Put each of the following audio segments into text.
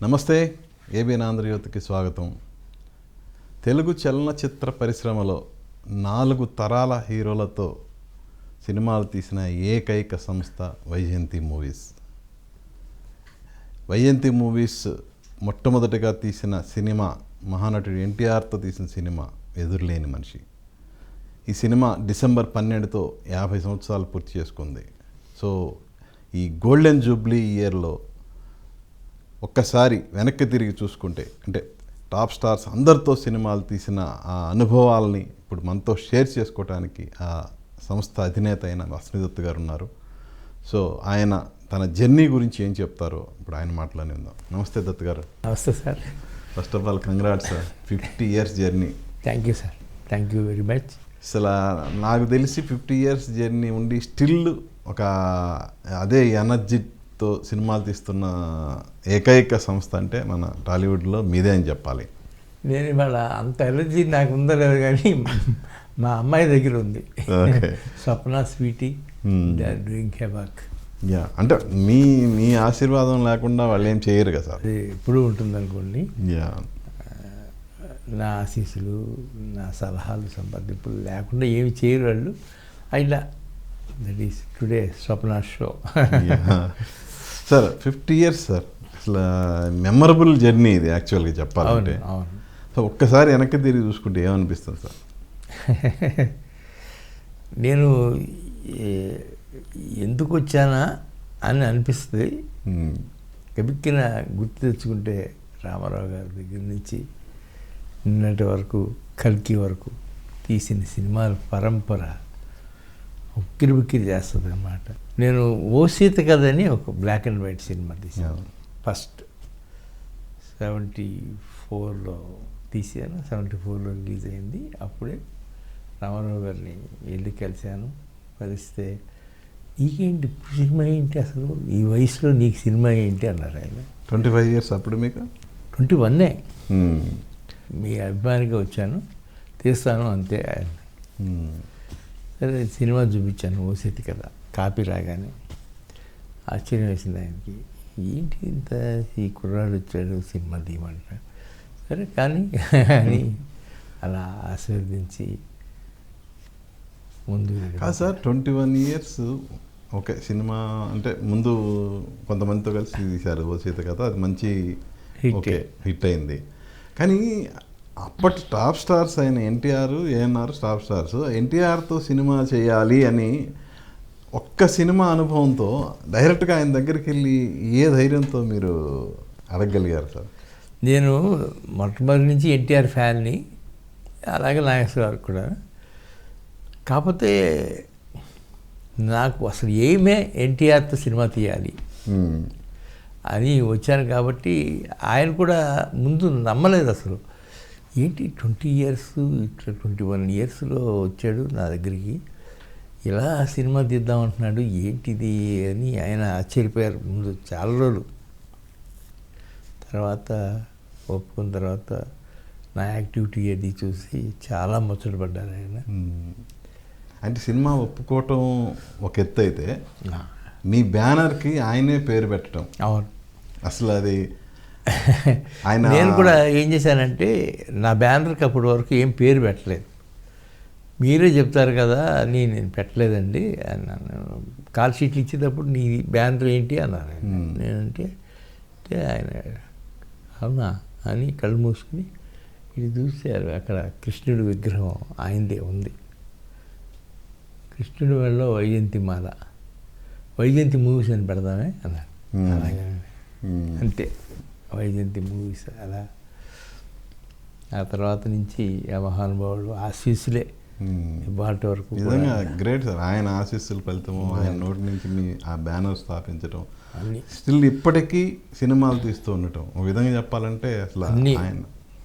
నమస్తే, ఏబిఎన్ ఆంధ్రజ్యోతికి స్వాగతం. తెలుగు చలనచిత్ర పరిశ్రమలో 4 తరాల హీరోలతో సినిమాలు తీసిన ఏకైక సంస్థ వైజయంతి మూవీస్. వైజయంతి మూవీస్ మొట్టమొదటిగా తీసిన సినిమా మహానటుడు ఎన్టీఆర్తో తీసిన సినిమా ఎదురులేని మనిషి. ఈ సినిమా డిసెంబర్ 12తో 50 సంవత్సరాలు పూర్తి చేసుకుంది. సో ఈ గోల్డెన్ జూబ్లీ ఇయర్లో ఒక్కసారి వెనక్కి తిరిగి చూసుకుంటే, అంటే టాప్ స్టార్స్ అందరితో సినిమాలు తీసిన ఆ అనుభవాలని ఇప్పుడు మనతో షేర్ చేసుకోవడానికి ఆ సంస్థ అధినేత అయిన అస్మిత్ గారు ఉన్నారు. సో ఆయన తన జర్నీ గురించి ఏం చెప్తారో ఇప్పుడు ఆయన మాటలోనే ఉందాం. నమస్తే దత్ గారు. నమస్తే sir. First of all congrats sir, 50 years journey. Thank you sir, thank you very much. అసలు నాకు తెలిసి 50 years జర్నీ ఉండి స్టిల్ ఒక అదే ఎనర్జీతో సినిమాలు తీస్తున్న ఏకైక సంస్థ అంటే మన టాలీవుడ్లో మీదే అని చెప్పాలి. నేను ఇవాళ అంత ఎనర్జీ నాకు ఉందో లేదు కానీ మా అమ్మాయి దగ్గర ఉంది. Swapna, Sweety, they are doing havoc. Yeah, అంటే మీ ఆశీర్వాదం లేకుండా వాళ్ళు ఏం చేయరు కదా సార్. అది ఎప్పుడూ ఉంటుంది అనుకోండి. యా, నా ఆశీస్సులు, నా సలహాలు, సంప్రదింపులు లేకుండా ఏమి చేయరు వాళ్ళు. అయినా that is today Swapna show. Sir 50 years sir, అసలు మెమరబుల్ జర్నీ ఇది యాక్చువల్గా చెప్పాలంటే. అవును. సో ఒక్కసారి వెనక్కి తిరిగి చూసుకుంటే ఏమనిపిస్తుంది సార్? నేను ఎందుకు వచ్చానా అని అనిపిస్తుంది. గబిక్కిన గుర్తు తెచ్చుకుంటే రామారావు గారి దగ్గర నుంచి నిన్నటి వరకు, కల్కి వరకు తీసిన సినిమాల పరంపర ఉక్కిరి చేస్తుంది అన్నమాట. నేను ఓ సీత కథని ఒక బ్లాక్ అండ్ వైట్ సినిమా తీసాను. ఫస్ట్ 74లో తీసాను, 74లో రిలీజ్ అయింది. అప్పుడే రామారావు గారిని వెళ్ళి కలిశాను. కలిస్తే నీకేంటి సినిమా ఏంటి, అసలు ఈ వయసులో నీకు సినిమా ఏంటి అన్నారు ఆయన. 25 years అప్పుడు మీకు? 21. మీ అభిమానిగా వచ్చాను, తీస్తాను అంతే. సరే సినిమా చూపించాను, ఓ సెట్ కదా, కాపీ రాగానే ఆశ్చర్యం వేసింది ఆయనకి. ఏంటి ఇంత ఈ కుర్రాడు వచ్చాడు సినిమా తీయమంటాడు. సరే కానీ అని అలా ఆశీర్వదించి ముందు. కాదు సార్, 21 years ఓకే, సినిమా అంటే ముందు కొంతమందితో కలిసి తీశారు ఓ సీత కథ, అది మంచి ఓకే హిట్ అయింది. కానీ అప్పటి టాప్ స్టార్స్ అయిన ఎన్టీఆర్, ఏఎన్ఆర్ టాప్ స్టార్స్ ఎన్టీఆర్తో సినిమా చేయాలి అని ఒక్క సినిమా అనుభవంతో డైరెక్ట్గా ఆయన దగ్గరికి వెళ్ళి ఏ ధైర్యంతో మీరు అడగగలిగారు సార్? నేను మొట్టమొదటి నుంచి ఎన్టీఆర్ ఫ్యాన్ని, అలాగే నాగేశ్వర గారు కూడా. కాకపోతే నాకు అసలు ఏమే ఎన్టీఆర్తో సినిమా తీయాలి అని వచ్చాను కాబట్టి ఆయన కూడా ముందు నమ్మలేదు అసలు. ఏంటి 20 years, ఇట్లా 21 yearsలో వచ్చాడు నా దగ్గరికి, ఇలా సినిమా తీద్దామంటున్నాడు, ఏంటిది అని ఆయన ఆశ్చర్యపోయారు ముందు చాలా రోజులు. తర్వాత ఒప్పుకున్న తర్వాత నా యాక్టివిటీ అది చూసి చాలా ముచ్చటపడ్డారు ఆయన. అంటే సినిమా ఒప్పుకోవటం ఒక ఎత్తు అయితే, మీ బ్యానర్కి ఆయనే పేరు పెట్టడం. అవును. అసలు అది ఆయన నేను కూడా ఏం చేశానంటే, నా బ్యానర్కి అప్పటి వరకు ఏం పేరు పెట్టలేదు. మీరే చెప్తారు కదా అని నేను పెట్టలేదండి అన్నాను. కాల్ షీట్లు ఇచ్చేటప్పుడు నీ బ్యానర్ ఏంటి అన్నారు. నేనంటే ఆయన అవునా అని కళ్ళు మూసుకుని ఇది చూశారు. అక్కడ కృష్ణుడి విగ్రహం ఆయనదే ఉంది. కృష్ణుడి వల్ల వైజయంతి మాల, వైజయంతి మూవీస్ అని పెడదామే అన్నారు. అలాగే అంతే, వైజయంతి మూవీస్. అలా ఆ తర్వాత నుంచి ఆ మహానుభావుడు ఆశీస్సులే ఇవాటి వరకు. నిజంగా గ్రేట్ సార్, ఆయన ఆశీస్సుల ఫలితము, ఆయన నోటి నుంచి మీ ఆ బ్యానర్ స్థాపించడం, స్టిల్ ఇప్పటికీ సినిమాలు తీస్తూ ఉండటం. ఒక విధంగా చెప్పాలంటే అసలు ఆయన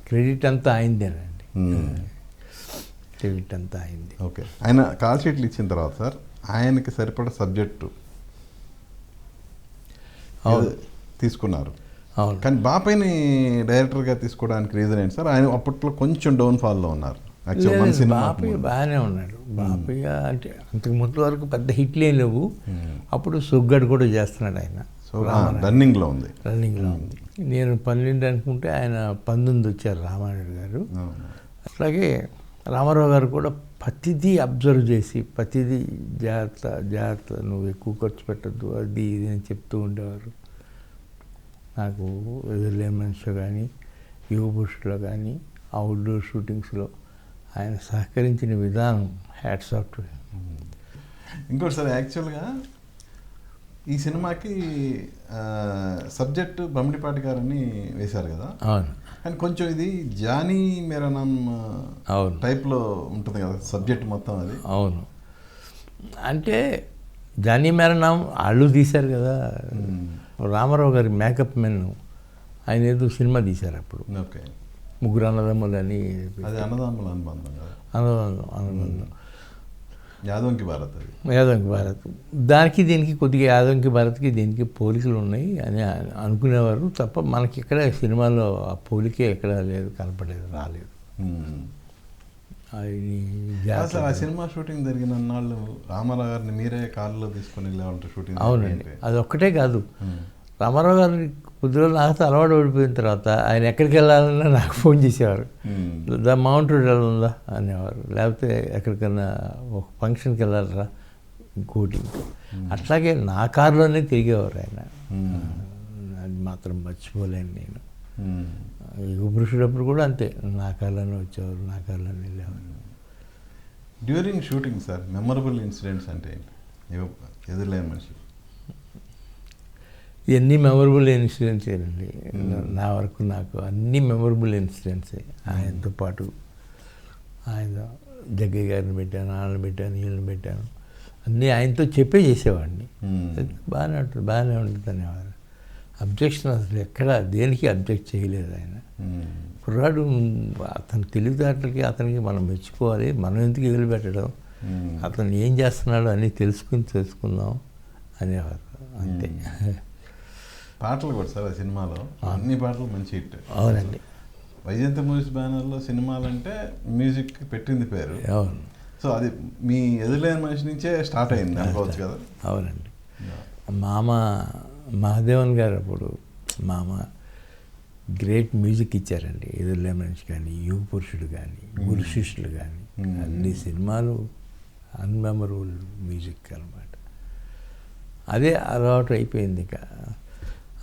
క్రెడిట్ అంతా అయిందేనండి. క్రెడిట్ అంతా అయింది. ఓకే, ఆయన కాల్ షీట్లు ఇచ్చిన తర్వాత సార్ ఆయనకి సరిపడ సబ్జెక్టు తీసుకున్నారు. అవును. కానీ బాపయ్యని డైరెక్టర్గా తీసుకోవడానికి రీజన్ ఏంటి సార్? ఆయన అప్పట్లో కొంచెం డౌన్ఫాల్లో ఉన్నారు. బాపయ్య బాగానే ఉన్నాడు. బాపయ్య అంటే అంతకు ముందు వరకు పెద్ద హిట్లే లేవు. అప్పుడు సొగ్గడు కూడా చేస్తున్నాడు ఆయన. సో రన్నింగ్లో ఉంది. రన్నింగ్లో ఉంది. నేను 12 అనుకుంటే ఆయన 19 వచ్చారు రామారాయుడు గారు. అట్లాగే రామారావు గారు కూడా ప్రతిదీ అబ్జర్వ్ చేసి ప్రతిదీ జాగ్రత్త జాగ్రత్త, నువ్వు ఎక్కువ ఖర్చు పెట్టద్దు, అది ఇది అని చెప్తూ ఉండేవారు. నాకు ఎదురులేని మనిషిలో కానీ, యువ పురుషులో కానీ, అవుట్డోర్ షూటింగ్స్లో ఆయన సహకరించిన విధానం హ్యాట్స్ ఆఫ్ టు. ఇంకోటి సార్, యాక్చువల్గా ఈ సినిమాకి సబ్జెక్టు బమ్మిడిపాటి గారని వేశారు కదా. అవును. కానీ కొంచెం ఇది జానీ మేరా నామ్ అవును టైప్లో ఉంటుంది కదా సబ్జెక్ట్ మొత్తం అది. అవును, అంటే జానీ మేరా నామ్ వాళ్ళు తీశారు కదా. రామారావు గారి మేకప్ మెన్ ఆయన ఏదో సినిమా తీశారు అప్పుడు. ఓకే. ముగ్గురు అన్నదమ్ములు అని. అది అన్నదమ్ముల అనుబంధం కదా. అనుబంధం. యాదవంకి భారత్. అది యాదవంకి భారత్. దానికి దీనికి కొద్దిగా యాదవంకి భారత్కి దీనికి పోలికలు ఉన్నాయి అని అనుకునేవారు తప్ప మనకి ఇక్కడ సినిమాలో ఆ పోలికే ఎక్కడ లేదు, కనపడలేదు, రాలేదు. అసలు ఆ సినిమా షూటింగ్ జరిగిన నాళ్ళు రామారావు గారిని మీరే కారులో తీసుకొని వెళ్ళేవాళ్ళ షూటింగ్? అవునండి, అది ఒక్కటే కాదు. రామారావు గారు కొద్ది రోజులు నాతో అలవాటు పడిపోయిన తర్వాత ఆయన ఎక్కడికి వెళ్ళాలన్నా నాకు ఫోన్ చేసేవారు. దా మౌంట్ రోడ్ ఉందా అనేవారు, లేకపోతే ఎక్కడికన్నా ఒక ఫంక్షన్కి వెళ్ళాలరా, ఇంకోటి. అట్లాగే నా కారులోనే తిరిగేవారు ఆయన. అది మాత్రం మర్చిపోలేను నేను. యుగ పురుషుడప్పుడు కూడా అంతే, నా కారులోనే వచ్చేవారు, నా కారులోనే వెళ్ళేవారు. During shooting sir memorable incidents అంటే ఏంటి? ఎదురులేని మనిషి ఇవన్నీ మెమరబుల్ ఇన్సిడెంట్స్ అండి. నా వరకు నాకు అన్నీ మెమరబుల్ ఇన్సిడెంట్సే. ఆయనతో పాటు ఆయన జగ్గయ్య గారిని పెట్టాను, వాళ్ళని పెట్టాను, వీళ్ళని పెట్టాను, అన్నీ ఆయనతో చెప్పే చేసేవాడిని. బాగానే ఉంటుంది అనేవారు. అబ్జెక్షన్ అసలు ఎక్కడ దేనికి అబ్జెక్ట్ చేయలేదు ఆయన. కుర్రాడు అతని తెలివితేటలకి అతనికి మనం మెచ్చుకోవాలి, మనం ఎందుకు వదిలిపెట్టడం, అతను ఏం చేస్తున్నాడో అన్నీ తెలుసుకుందాం అనేవారు, అంతే. పాటలు కూడా సార్ ఆ సినిమాలో అన్ని పాటలు మంచి హిట్. అవునండి. వైజయంతి మూవీస్ బ్యానర్లో సినిమాలంటే మ్యూజిక్ పెట్టింది పేరు. అవును. సో అది మీ ఎదురులేని మనిషి నుంచే స్టార్ట్ అయింది అనుకోవచ్చు కదా. అవునండి. మామ మహాదేవన్ గారు అప్పుడు మామ గ్రేట్ మ్యూజిక్ ఇచ్చారండి. ఎదురులేని మనిషి కానీ, యువ పురుషుడు కానీ, గురు శిష్యులు కానీ, అన్ని సినిమాలు అన్మెమరబుల్ మ్యూజిక్ అనమాట. అదే అలవాటు అయిపోయింది. ఇక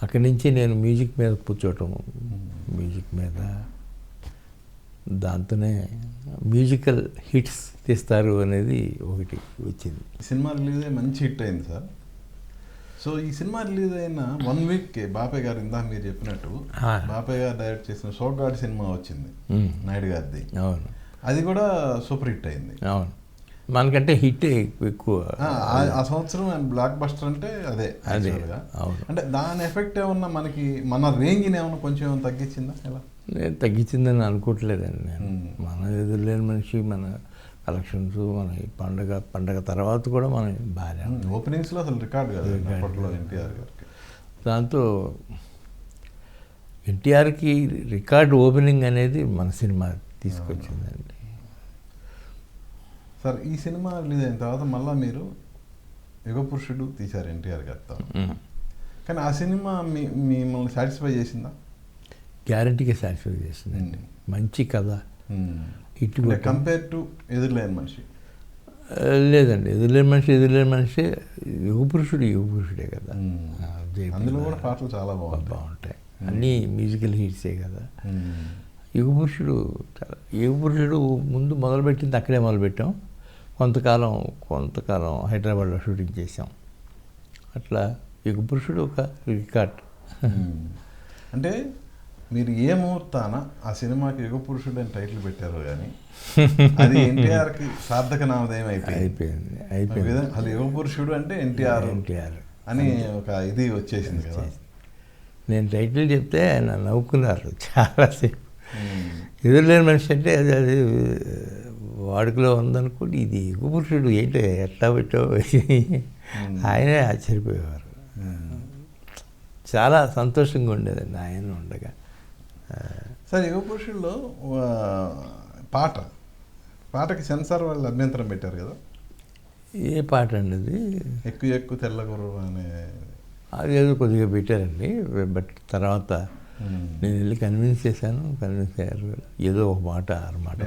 అక్కడి నుంచి నేను మ్యూజిక్ మీద కూర్చోవటం, మ్యూజిక్ మీద దాంతోనే మ్యూజికల్ హిట్స్ తీస్తారు అనేది ఒకటి వచ్చింది. సినిమా రిలీజ్ అయ్యి మంచి హిట్ అయింది సార్. సో ఈ సినిమా రిలీజ్ అయిన 1 వీక్కే బాపయ్య గారు ఇందాక మీరు చెప్పినట్టు బాపయ్య గారు డైరెక్ట్ చేసిన సోగ్గాడి సినిమా వచ్చింది, నాయుడు గారిది. అవును, అది కూడా సూపర్ హిట్ అయింది. అవును, మనకంటే హిట్ ఎక్కువ. ఆ సంవత్సరం బ్లాక్ బస్టర్ అంటే అదే. అంటే దాని ఎఫెక్ట్ ఏమన్నా మనకి మన రేంజ్ని ఏమన్నా కొంచెం ఏమైనా తగ్గించిందా? ఎలా? నేను తగ్గించిందని అనుకోవట్లేదండి నేను. మన ఎదురులేని మనిషి, మన కలెక్షన్స్, మన పండగ తర్వాత కూడా మనం బాగా ఓపెనింగ్స్లో అసలు రికార్డు కదా అప్పట్లో ఎన్టీఆర్ గారికి. దాంతో ఎన్టీఆర్కి రికార్డు ఓపెనింగ్ అనేది మన సినిమా తీసుకొచ్చిందండి. సార్ ఈ సినిమా రిలీజ్ అయిన తర్వాత మళ్ళీ మీరు యుగ పురుషుడు తీశారు ఎన్టీఆర్ గారితో. కానీ ఆ సినిమా మిమ్మల్ని సాటిస్ఫై చేసిందా? గ్యారంటీగా సాటిస్ఫై చేసిందండి. మంచి కథ, ఇటు కంపేర్ టు ఎదురులేని మనిషి లేదండి. ఎదురులేని మనిషి యుగ పురుషుడే కదా. అందులో కూడా పాటలు చాలా బాగుంటాయి, అన్నీ మ్యూజికల్ హిట్సే కదా. యుగ పురుషుడు ముందు మొదలుపెట్టింది అక్కడే మొదలుపెట్టాం. కొంతకాలం హైదరాబాద్లో షూటింగ్ చేసాం. అట్లా యుగ పురుషుడు ఒక రికార్డ్. అంటే మీరు ఏ ముహూర్తాన ఆ సినిమాకి యుగ పురుషుడు అని టైటిల్ పెట్టారో కానీ అది ఎన్టీఆర్కి సార్థక నామధేయం అయిపోయింది. అసలు యుగ పురుషుడు అంటే ఎన్టీఆర్ అని ఒక ఇది వచ్చేసింది కదా. నేను టైటిల్ చెప్తే ఆయన నవ్వుకున్నారు చాలాసేపు. ఎదురులేని మనిషి అంటే అది వాడుకలో ఉందనుకోండి, ఇది యుగ పురుషుడు ఏంటి ఎట్లా పెట్టావు ఆయనే ఆశ్చర్యపోయేవారు. చాలా సంతోషంగా ఉండేదండి ఆయన ఉండగా. సార్ యుగ పురుషుల్లో పాటకి సెన్సార్ వాళ్ళు అభ్యంతరం పెట్టారు కదా. ఏ పాట అండి అది? ఎక్కువ తెల్లగుర్రం అనే అదేదో కొద్దిగా పెట్టారండి. బట్ తర్వాత నేను వెళ్ళి కన్విన్స్ చేశాను, కన్విన్స్ అయ్యారు. ఏదో ఒక మాట అరమాట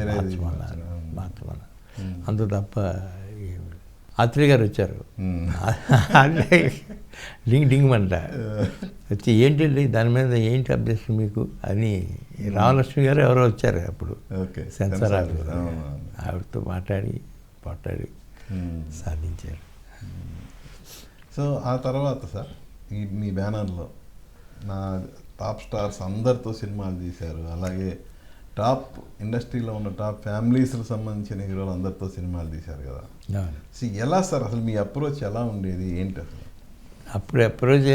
మార్చమన్నారు అంత తప్ప. ఆత్రేయ గారు వచ్చారు, డింగ్ డింగ్ అంట వచ్చి ఏంటండి దాని మీద ఏంటి అబ్జెక్షన్ మీకు అని రామలక్ష్మి గారు ఎవరో వచ్చారు అప్పుడు సెన్సార్ ఆవిడతో మాట్లాడి సాధించారు. సో ఆ తర్వాత సార్ మీ బ్యానర్లో నా టాప్ స్టార్స్ అందరితో సినిమాలు తీశారు, అలాగే టాప్ ఇండస్ట్రీలో ఉన్న టాప్ ఫ్యామిలీస్కి సంబంధించిన హీరోలు అందరితో సినిమాలు తీశారు కదా. సో ఎలా సార్ అసలు మీ అప్రోచ్ ఎలా ఉండేది ఏంటి అసలు? అప్పుడు అప్రోచ్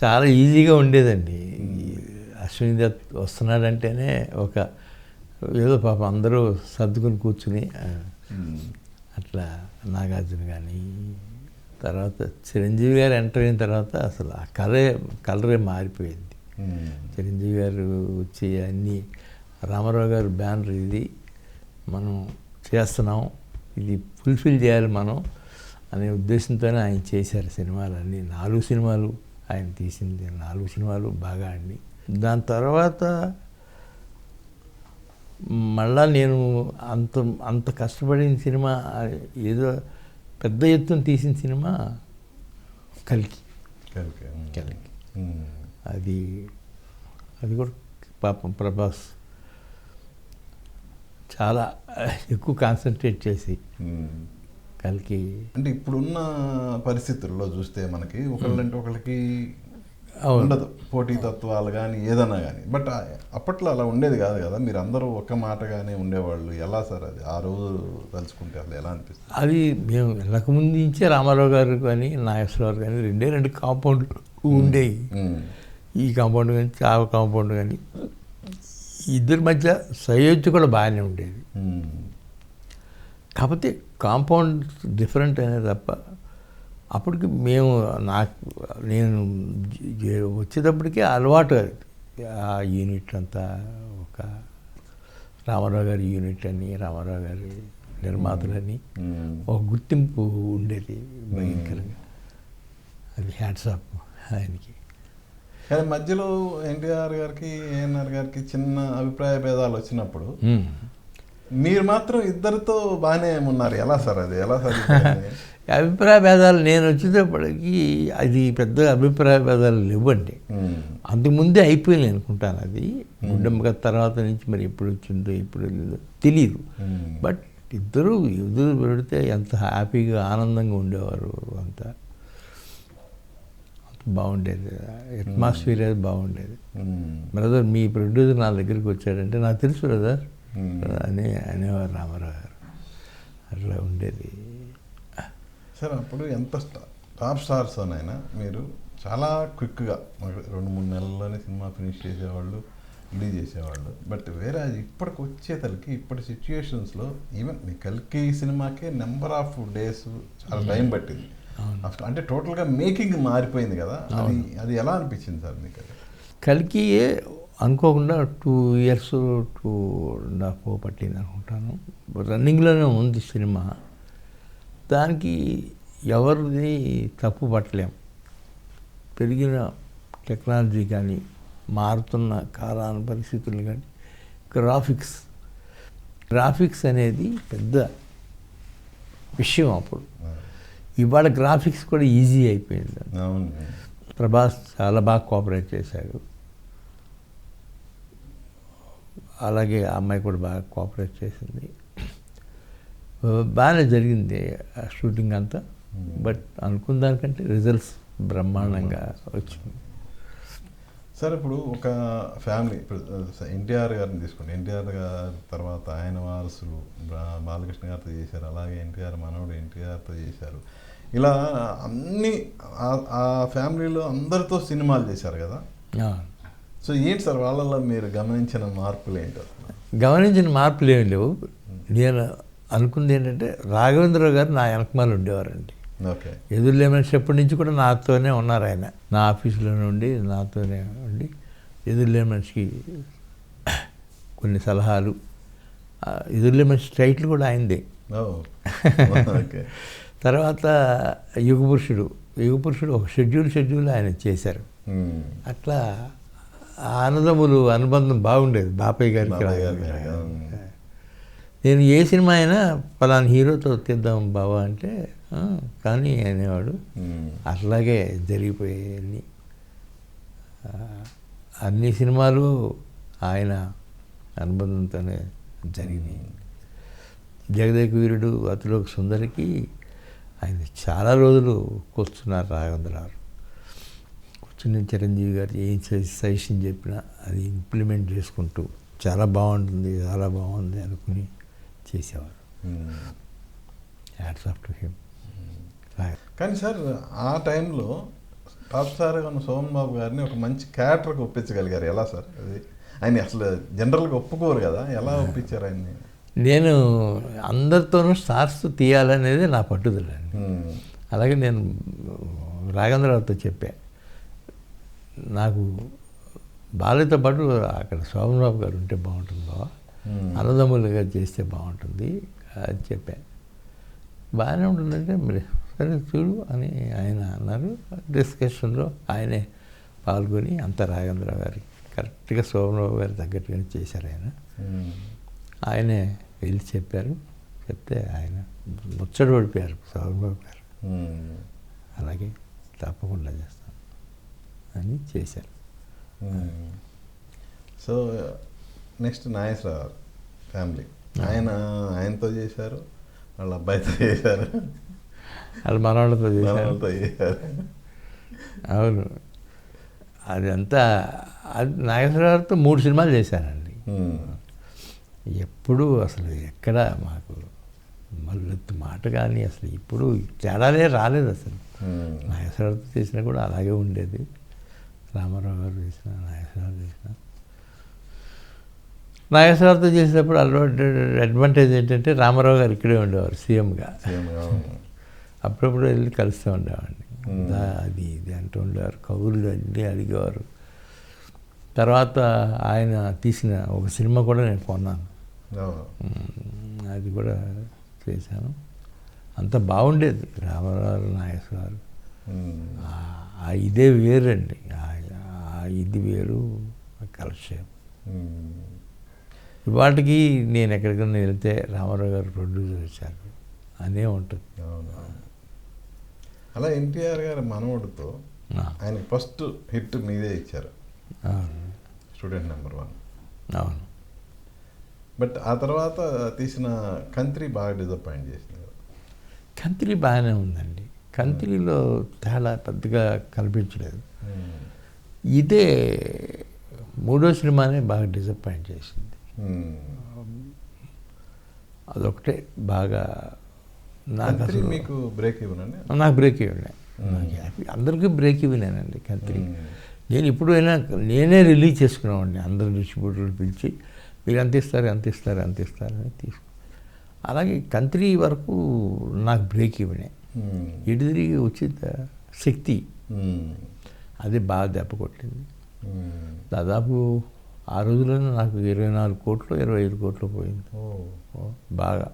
చాలా ఈజీగా ఉండేదండి. అశ్విని దత్ వస్తున్నాడంటేనే ఒక ఏదో పాపం అందరూ సర్దుకుని కూర్చుని అట్లా నాగార్జున కానీ తర్వాత చిరంజీవి గారు ఎంటర్ అయిన తర్వాత అసలు ఆ కలరే మారిపోయింది. చిరంజీవి గారు వచ్చి అన్నీ రామారావు గారు బ్యానర్ ఇది మనం చేస్తున్నాం, ఇది ఫుల్ఫిల్ చేయాలి మనం అనే ఉద్దేశంతోనే ఆయన చేశారు సినిమాలన్నీ. 4 సినిమాలు ఆయన తీసింది, 4 సినిమాలు బాగా అండి. దాని తర్వాత మళ్ళా నేను అంత కష్టపడిన సినిమా ఏదో పెద్ద ఎత్తున తీసిన సినిమా కల్కి. అది కూడా పాపం ప్రభాస్ చాలా ఎక్కువ కాన్సన్ట్రేట్ చేసి కల్కి. అంటే ఇప్పుడున్న పరిస్థితుల్లో చూస్తే మనకి ఒకళ్ళంటే ఒకళ్ళకి ఉండదు పోటీ తత్వాలు కానీ ఏదన్నా కానీ. బట్ అప్పట్లో అలా ఉండేది కాదు కదా, మీరు అందరూ ఒక్క మాటగానే ఉండేవాళ్ళు. ఎలా సార్ అది ఆ రోజు తలుచుకుంటే అసలు ఎలా అనిపిస్తుంది? అది మేము వెళ్ళకముందు నుంచే రామారావు గారు కానీ నాగేశ్వరరావు కానీ 2 కాంపౌండ్ ఉండేవి. ఈ కాంపౌండ్ కానీ ఆ కాంపౌండ్ కానీ ఇద్దరి మధ్య సయోధ్య కూడా బాగానే ఉండేది. కాకపోతే కాంపౌండ్ డిఫరెంట్ అనేది తప్ప అప్పటికి నేను వచ్చేటప్పటికే అలవాటు ఆ యూనిట్ అంతా. ఒక రామారావు గారి యూనిట్ అని, రామారావు గారి నిర్మాతలని ఒక గుర్తింపు ఉండేది భయంకరంగా. అది హ్యాట్స్ ఆఫ్ ఆయనకి. కానీ మధ్యలో ఎన్టీఆర్ గారికి ఏఎన్ఆర్ గారికి చిన్న అభిప్రాయ భేదాలు వచ్చినప్పుడు మీరు మాత్రం ఇద్దరితో బాగానే ఉన్నారు. ఎలా సార్ అది ఎలా సార్? అభిప్రాయ భేదాలు నేను వచ్చేటప్పటికి అది పెద్ద అభిప్రాయ భేదాలు లేవండి. అంతకుముందే అయిపోయింది అనుకుంటాను. అది గుండెమ్మ తర్వాత నుంచి మరి ఎప్పుడు వచ్చిందో ఇప్పుడు తెలియదు. బట్ ఇద్దరు ఎదురు పెడితే ఎంత హ్యాపీగా ఆనందంగా ఉండేవారు. అంతా బాగుండేది, అట్మాస్ఫియర్ అది బాగుండేది. బ్రదర్ మీ ప్రొడ్యూసర్ నా దగ్గరికి వచ్చాడంటే నాకు తెలుసు బ్రదర్ అని అనేవారు రామారావు గారు. అట్లా ఉండేది సార్. అప్పుడు ఎంత టాప్ స్టార్స్తోనైనా మీరు చాలా క్విక్గా 2-3 నెలల్లోనే సినిమా ఫినిష్ చేసేవాళ్ళు, రిలీజ్ చేసేవాళ్ళు. బట్ వేరే అది ఇప్పటికి వచ్చేతలకి ఇప్పటి సిచ్యుయేషన్స్లో ఈవెన్ మీ కల్కి సినిమాకే నెంబర్ ఆఫ్ డేస్ చాలా టైం పట్టింది. అంటే టోటల్గా మేకింగ్ మారిపోయింది కదా. అది ఎలా అనిపించింది సార్ మీకు? కల్కి అనుకోకుండా 2 years 2.5 పట్టింది అనుకుంటాను. రన్నింగ్లోనే ఉంది సినిమా. దానికి ఎవరిది తప్పు పట్టలేం. పెరిగిన టెక్నాలజీ కానీ, మారుతున్న కాలాన పరిస్థితులు కానీ, గ్రాఫిక్స్ అనేది పెద్ద విషయం అప్పుడు. ఇవాళ గ్రాఫిక్స్ కూడా ఈజీ అయిపోయింది. ప్రభాస్ చాలా బాగా కోఆపరేట్ చేశాడు, అలాగే ఆ అమ్మాయి కూడా బాగా కోఆపరేట్ చేసింది. బాగానే జరిగింది షూటింగ్ అంతా. బట్ అనుకున్న దానికంటే రిజల్ట్స్ బ్రహ్మాండంగా వచ్చింది. సార్ ఇప్పుడు ఒక ఫ్యామిలీ, ఇప్పుడు ఎన్టీఆర్ గారిని తీసుకోండి. ఎన్టీఆర్ గారి తర్వాత ఆయన వారసులు బాలకృష్ణ గారితో చేశారు, అలాగే ఎన్టీఆర్ మనవడు ఎన్టీఆర్తో చేశారు. ఇలా అన్ని ఆ ఫ్యామిలీలో అందరితో సినిమాలు చేశారు కదా. సో ఏంటి సార్ వాళ్ళలో మీరు గమనించిన మార్పులు ఏంటో? గమనించిన మార్పులు ఏమి లేవు. నేను అనుకుంది ఏంటంటే రాఘవేంద్రరావు గారు నా వెనకమాల ఉండేవారండి. ఓకే. ఎదురులేమని ఎప్పటి నుంచి కూడా నాతోనే ఉన్నారు. ఆయన నా ఆఫీసులో నుండి నాతోనే ఉండి ఎదురులే మనిషికి కొన్ని సలహాలు, ఎదురులే మనిషి టైటిల్ కూడా ఆయనదే. తర్వాత యుగపురుషుడు యుగపురుషుడు ఒక షెడ్యూల్ ఆయన చేశారు. ఉమ్. అట్లా ఆ అన్నదమ్ములు అనుబంధం బాగుండేది బాపయ్య గారికి బాబాయ్ రాఘవేంద్ర గారి మీద, గారికి. నేను ఏ సినిమా అయినా పలానా హీరోతో తీద్దాం బావా అంటే "ఆ, కానీ అనేవాడు. ఉమ్. అట్లాగే జరిగిపోయాయి అన్ని సినిమాలు ఆయన అనుబంధంతోనే జరిగినాయి. జగదేక వీరుడు, అతిలోక సుందరికి ఆయన చాలా రోజులు కూర్చున్నారు రాఘవేంద్రరావు. కూర్చుని చిరంజీవి గారు ఏం సజెషన్ చెప్పినా అది ఇంప్లిమెంట్ చేసుకుంటూ చాలా బాగుంటుంది అనుకుని చేసేవారు. Hats off to him. కానీ సార్ ఆ టైంలో టాప్ స్టార్ ఉన్న సోమన్ బాబు గారిని ఒక మంచి క్యారెక్టర్కి ఒప్పించగలిగారు. ఎలా సార్ అది? ఆయన అసలు జనరల్గా ఒప్పుకోరు కదా, ఎలా ఒప్పించారు ఆయన్ని? నేను అందరితోనూ స్టార్స్ తీయాలనేది నా పట్టుదల అండి. అలాగే నేను రాఘవేంద్రరావుతో చెప్పా, నాకు బాలయ్యతో పాటు అక్కడ శోభన్ బాబు గారు ఉంటే బాగుంటుంది బావా, అన్నదమ్ములుగా చేస్తే బాగుంటుంది అది చెప్పా. బాగానే ఉంటుందంటే మరి సరే చూడు అని ఆయన అన్నారు. డిస్కషన్లో ఆయనే పాల్గొని అంత రాఘవేంద్రరావు గారి కరెక్ట్గా శోభన్ బాబు గారి తగ్గట్టుగానే చేశారు. ఆయనే వెళ్ళి చెప్పారు. చెప్తే ఆయన ముచ్చట పడిపోయారు శోభన్ బాబు గారు. అలాగే తప్పకుండా చేస్తాను అని చేశారు. సో నెక్స్ట్ నాగేశ్వరరావు ఫ్యామిలీ, ఆయనతో చేశారు, వాళ్ళ అబ్బాయితో చేశారు, వాళ్ళ మనవాళ్ళతో మనవాళ్ళతో చేశారు. అవును, అదంతా అది నాగేశ్వరరావుతో 3 సినిమాలు చేశానండి. ఎప్పుడు అసలు ఎక్కడ మాకు మళ్ళీ మాట కానీ అసలు ఇప్పుడు తేడాలే రాలేదు అసలు. నాగేశ్వరరావుతో చేసినా కూడా అలాగే ఉండేది. రామారావు గారు చేసిన, నాగేశ్వరరావు చేసిన. నాగేశ్వరరావుతో చేసినప్పుడు అడ్వాంటేజ్ ఏంటంటే రామారావు గారు ఇక్కడే ఉండేవారు సీఎంగా. అప్పుడప్పుడు వెళ్ళి కలుస్తూ ఉండేవాడిని. అది ఇది అంటూ ఉండేవారు, కబుర్లు అన్నీ అడిగేవారు. తర్వాత ఆయన తీసిన ఒక సినిమా కూడా నేను కొన్నాను, అది కూడా చేశాను. అంత బాగుండేది రామారావు నాగేశ్వరరావు. ఆ ఇదే వేరండి, ఆ ఇది వేరు కలక్షేపం. ఇవాటికి నేను ఎక్కడికైనా వెళ్తే రామారావు గారు ప్రొడ్యూసర్ వచ్చారు అనే ఉంటుంది. అలా ఎన్టీఆర్ గారి మనవడితో ఆయన ఫస్ట్ హిట్ మీదే ఇచ్చారు, స్టూడెంట్ నెంబర్ 1. అవును. బట్ ఆ తర్వాత తీసిన కంత్రి బాగా డిసప్పాయింట్ చేసింది. కంత్రి బాగానే ఉందండి, కంత్రిలో తేడా పెద్దగా కనిపించలేదు. ఇదే 3వ సినిమానే బాగా డిసప్పాయింట్ చేసింది. అదొకటే బాగా నాకు మీకు బ్రేక్ ఇవ్వనండి. నాకు బ్రేక్ ఇవ్వలే, నాకు హ్యాపీ. అందరికీ బ్రేక్ ఇవ్వలేనండి కంత్రి. నేను ఇప్పుడైనా నేనే రిలీజ్ చేసుకున్నామండి, అందరు డిస్ట్రిబ్యూటర్లు పిలిచి మీరు ఎంత ఇస్తారు అని తీసుకు. అలాగే కంత్రి వరకు నాకు బ్రేక్ ఇవ్వనే. ఇటు తిరిగి వచ్చింది శక్తి, అది బాగా దెబ్బ కొట్టింది. దాదాపు ఆ రోజుల్లోనే నాకు 24 కోట్లు 25 కోట్లు పోయింది బాగా.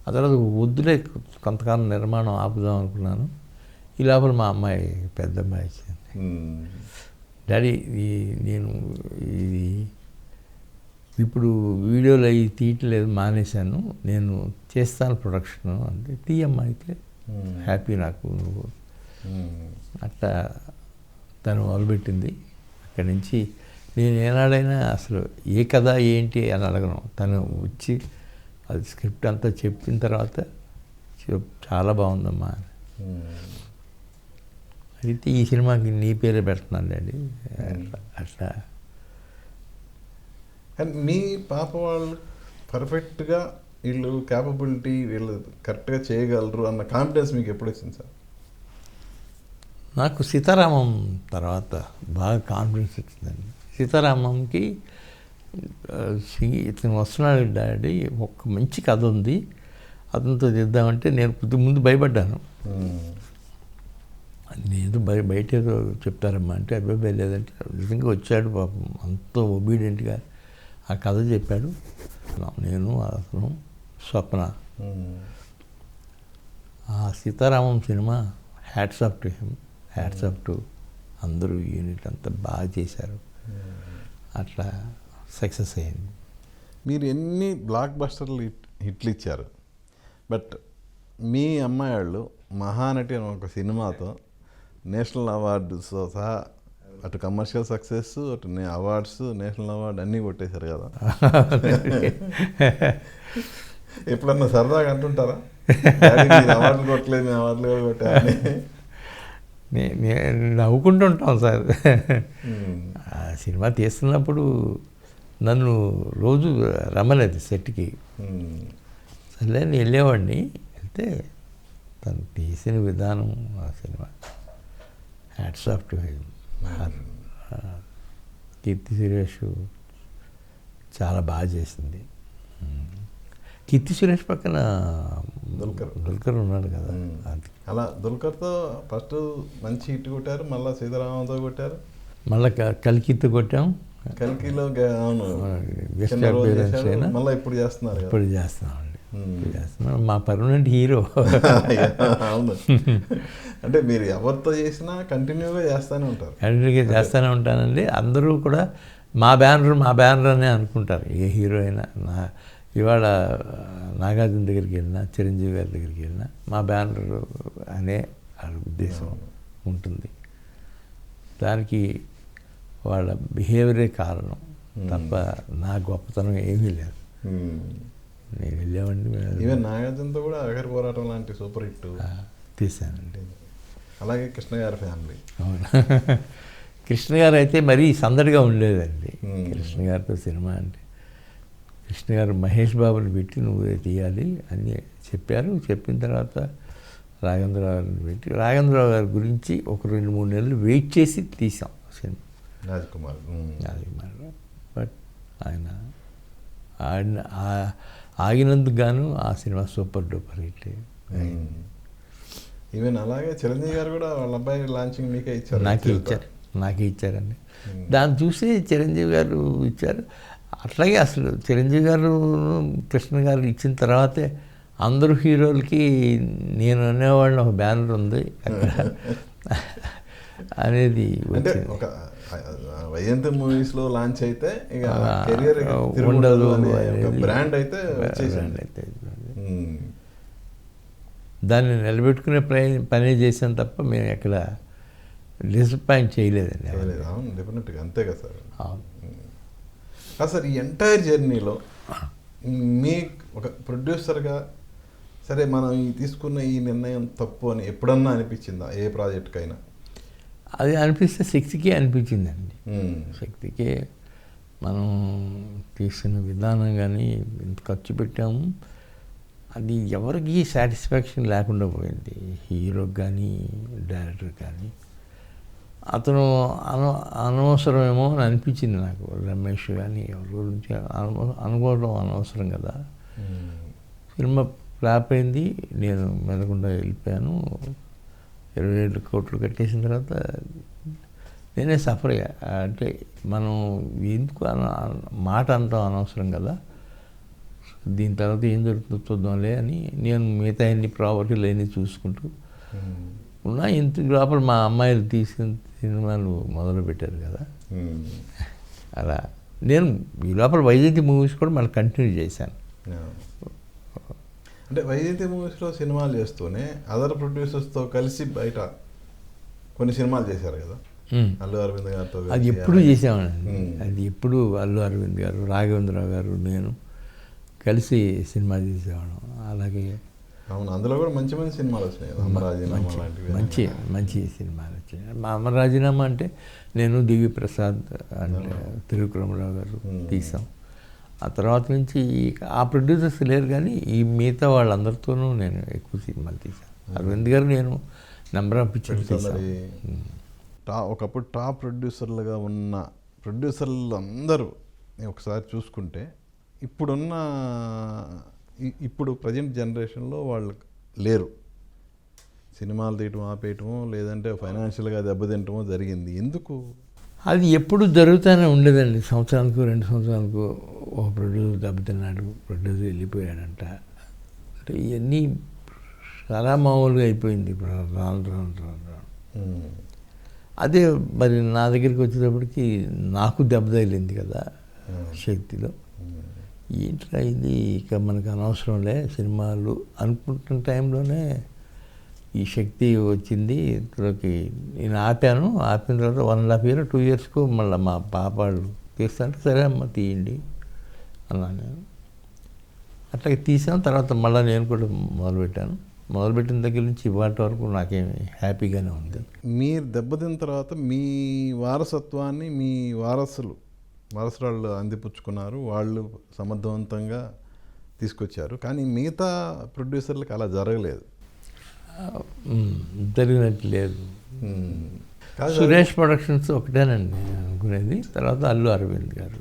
ఆ తర్వాత వద్దులే కొంతకాలం నిర్మాణం ఆపుదాం అనుకున్నాను. ఈ లోపల మా అమ్మాయి పెద్ద అమ్మాయి వచ్చింది, డాడీ నేను ఇది ఇప్పుడు వీడియోలు అవి తీయట్లేదు, మానేశాను, నేను చేస్తాను ప్రొడక్షన్ అంటే తీయమ్మా అయితే హ్యాపీ నాకు నువ్వు. అట్లా తను మొదలుపెట్టింది. అక్కడి నుంచి నేను ఏనాడైనా అసలు ఏ కథ ఏంటి అని అడగను, తను వచ్చి అది స్క్రిప్ట్ అంతా చెప్పిన తర్వాత చాలా బాగుందమ్మా అని. అయితే ఈ సినిమాకి నీ పేరే పెడుతున్నాను అండి అట్లా. అండ్ మీ పాప వాళ్ళు పర్ఫెక్ట్గా వీళ్ళు క్యాపబిలిటీ వీళ్ళు కరెక్ట్గా చేయగలరు అన్న కాన్ఫిడెన్స్ మీకు ఎప్పుడు వచ్చింది సార్? నాకు సీతారామం తర్వాత బాగా కాన్ఫిడెన్స్ వచ్చిందండి. సీతారామంకి ఇతను వస్తున్నాడు డాడీ, ఒక మంచి కథ ఉంది, అతనితో చేద్దామంటే నేను కొద్దిగా ముందు భయపడ్డాను. నేను బయట ఏదో చెప్తారమ్మా అంటే అబ్బాయి లేదంటే నిజంగా వచ్చాడు పాపం, అంత ఒబీడియంట్గా ఆ కథ చెప్పాడు. నేను అతను స్వప్న ఆ Sitaramam cinema hats off to him, hats off to అందరూ యూనిట్ అంతా బాగా చేశారు. అట్లా సక్సెస్ అయింది. మీరు ఎన్ని బ్లాక్ బస్టర్లు హిట్లు ఇచ్చారు, బట్ మీ అమ్మాయి వాళ్ళు మహానటి అనే ఒక సినిమాతో నేషనల్ అవార్డుతో సహా అటు కమర్షియల్ సక్సెస్, అటు అవార్డ్స్, నేషనల్ అవార్డు అన్నీ కొట్టేశారు కదా. ఎప్పుడన్నా సరదాగా అంటుంటారా, అవార్డులు కొట్టలేదు, నేను అవార్డులు కూడా కొట్టాను? నవ్వుకుంటుంటాం సార్. ఆ సినిమా తీస్తున్నప్పుడు నన్ను రోజు రమ్మలేదు సెట్కి. సరే నేను వెళ్ళేవాడిని. వెళ్తే తను తీసిన విధానం, ఆ cinema hats off to him. Keerthy Suresh చాలా బాగా చేసింది. కీర్తి సురేష్ పక్కన దుల్కర్ ఉన్నాడు కదా. అలా దుల్కర్తో ఫస్ట్ మంచి హిట్ కొట్టారు, మళ్ళీ సీతారామంతో కొట్టారు, మళ్ళీ కల్కితో కొట్టాం. కల్కిలో మళ్ళీ ఇప్పుడు చేస్తున్నారు. ఇప్పుడు చేస్తున్నామండి, చేస్తున్నాం. మా పర్మనెంట్ హీరో. అవును. అంటే మీరు ఎవరితో చేసినా కంటిన్యూగా చేస్తూనే ఉంటారు. కంటిన్యూగా చేస్తూనే ఉంటానండి. అందరూ కూడా మా బ్యానర్ అనే అనుకుంటారు. ఏ హీరో అయినా. ఇవాళ నాగార్జున దగ్గరికి వెళ్ళినా, చిరంజీవి గారి దగ్గరికి వెళ్ళినా మా బ్యానర్ అనే వాళ్ళ ఉద్దేశం ఉంటుంది. దానికి వాళ్ళ బిహేవియరే కారణం తప్ప నా గొప్పతనం ఏమీ లేదు. నేను వెళ్ళామండి. ఈవెన్ నాగార్జునతో కూడా ఆఖరి పోరాటం లాంటి సూపర్ హిట్ తీశానండి. అలాగే కృష్ణ గారి ఫ్యామిలీ. అవును. కృష్ణ గారు అయితే మరీ సందడిగా ఉండేదండి. కృష్ణ గారితో సినిమా అంటే కృష్ణ గారు మహేష్ బాబుని పెట్టి నువ్వే తీయాలి అని చెప్పారు. చెప్పిన తర్వాత రాఘవేంద్రరావు గారిని పెట్టి రాఘవేంద్రరావు గారి గురించి ఒక 2-3 నెలలు వెయిట్ చేసి తీసాం సినిమా. రాజ్కుమార్. బట్ ఆయన ఆగినందుకు గాను ఆ cinema super duper hit. Even అలాగే చిరంజీవి గారు కూడా వాళ్ళ అబ్బాయి లాంచింగ్ మీకే ఇచ్చారు. నాకే ఇచ్చారండి. దాన్ని చూసి చిరంజీవి గారు ఇచ్చారు. అట్లాగే అసలు చిరంజీవి గారు కృష్ణ గారు ఇచ్చిన తర్వాతే అందరూ హీరోలకి నేను అనేవాళ్ళని ఒక బ్యానర్ ఉంది అక్కడ అనేది వచ్చింది. ఒక వైజయంతి మూవీస్లో లాంచ్ అయితే ఇక కెరియర్ ఉండదు, బ్రాండ్ అయితే వచ్చేసింది. దాన్ని నిలబెట్టుకునే పని చేసాం తప్ప మేము ఎక్కడ డిసప్పాయింట్ చేయలేదండి. అవును, డెఫినెట్గా అంతే కదా సార్. సార్ ఈ ఎంటైర్ జర్నీలో మీ ఒక ప్రొడ్యూసర్గా సరే మనం తీసుకున్న ఈ నిర్ణయం తప్పు అని ఎప్పుడన్నా అనిపించిందా ఏ ప్రాజెక్ట్కైనా? అది అనిపిస్తే శక్తికే అనిపించిందండి. శక్తికే మనం తీసిన విధానం కానీ ఎంత ఖర్చు పెట్టాము అది ఎవరికి సాటిస్ఫాక్షన్ లేకుండా పోయింది. హీరోకి కానీ డైరెక్టర్ కానీ. అతను అనవసరమేమో అని అనిపించింది నాకు. రమేష్ కానీ ఎవరి గురించి అనుకోవడం అనవసరం కదా. సినిమా ఫ్లాప్ అయింది, నేను మెదకుండా వెళ్ళిపోయాను. 27 కోట్లు కట్టేసిన తర్వాత నేనే సఫర్ అయ్యా. అంటే మనం ఎందుకు మాట అంటాం అనవసరం కదా, దీని తర్వాత ఏం జరుగుతుందో చూద్దాంలే అని నేను మిగతా అన్ని ప్రాపర్టీలు అన్నీ చూసుకుంటూ ఉన్నా. ఇంత లోపల మా అమ్మాయిలు తీసిన సినిమాలు మొదలుపెట్టారు కదా. అలా నేను ఈ లోపల వైజయంతి మూవీస్ కూడా మళ్ళీ కంటిన్యూ చేశాను. అంటే వైజయంతి మూవీస్లో సినిమాలు చేస్తూనే అదర్ ప్రొడ్యూసర్స్తో కలిసి బయట కొన్ని సినిమాలు చేశారు కదా. అల్లు అరవింద్ గారితో అది ఎప్పుడు చేసామండి. అది ఎప్పుడు అల్లు అరవింద్ గారు, రాఘవేంద్రరావు గారు, నేను కలిసి సినిమా చేసేవాళ్ళం. అలాగే అవును, అందులో కూడా మంచి మంచి సినిమాలు వచ్చినాయి. అమరరాజీనామా లాంటివి మంచి సినిమాలు వచ్చినాయి. మా అమరరాజీనామా అంటే నేను దివ్య ప్రసాద్ అంటే త్రివిక్రమరావు గారు తీసాం. ఆ తర్వాత నుంచి ఆ ప్రొడ్యూసర్స్ లేరు కానీ ఈ మిగతా వాళ్ళందరితోనూ నేను ఎక్కువ సినిమాలు తీసాను. అరవింద్ గారు నేను నెంబర్ ఆఫ్ పిక్చర్స్ తీసాను. ఒకప్పుడు టాప్ ప్రొడ్యూసర్లుగా ఉన్న ప్రొడ్యూసర్లు అందరూ ఒకసారి చూసుకుంటే ఇప్పుడు ప్రజెంట్ జనరేషన్లో వాళ్ళు లేరు. సినిమాలు తీయటం ఆపేయటమో లేదంటే ఫైనాన్షియల్గా దెబ్బతింటమో జరిగింది. ఎందుకు? అది ఎప్పుడు జరుగుతూనే ఉండేదండి. సంవత్సరానికి 2 సంవత్సరాలకు ఒక ప్రొడ్యూసర్ దెబ్బతిన్నాడు, ప్రొడ్యూసర్ వెళ్ళిపోయాడంట. అంటే ఇవన్నీ చాలా మామూలుగా అయిపోయింది ఇప్పుడు రాను. అదే మరి నా దగ్గరికి వచ్చేటప్పటికి నాకు దెబ్బ తగిలింది కదా శక్తిలో. ఏంట్రా ఇది, ఇక మనకు అనవసరంలే సినిమాలు అనుకుంటున్న టైంలోనే ఈ శక్తి వచ్చింది. ఇందులోకి నేను ఆపిన తర్వాత 1.5 year 2 yearsకు మళ్ళీ మా పాప వాళ్ళు తీస్తాంటే సరే అమ్మ తీయండి అన్నాను నేను. అట్లాగే తీసాను. తర్వాత మళ్ళీ నేను కూడా మొదలుపెట్టిన దగ్గర నుంచి ఇవాటి వరకు నాకేమి హ్యాపీగానే ఉంది. మీరు దెబ్బతిన్న తర్వాత మీ వారసత్వాన్ని మీ వారసురాళ్ళు అందిపుచ్చుకున్నారు, వాళ్ళు సమర్థవంతంగా తీసుకొచ్చారు. కానీ మిగతా ప్రొడ్యూసర్లకు అలా జరగలేదు. జరిగినట్టు లేదు. సురేష్ ప్రొడక్షన్స్ ఒకటేనండి నేను అనుకునేది. తర్వాత అల్లు అరవింద్ గారు,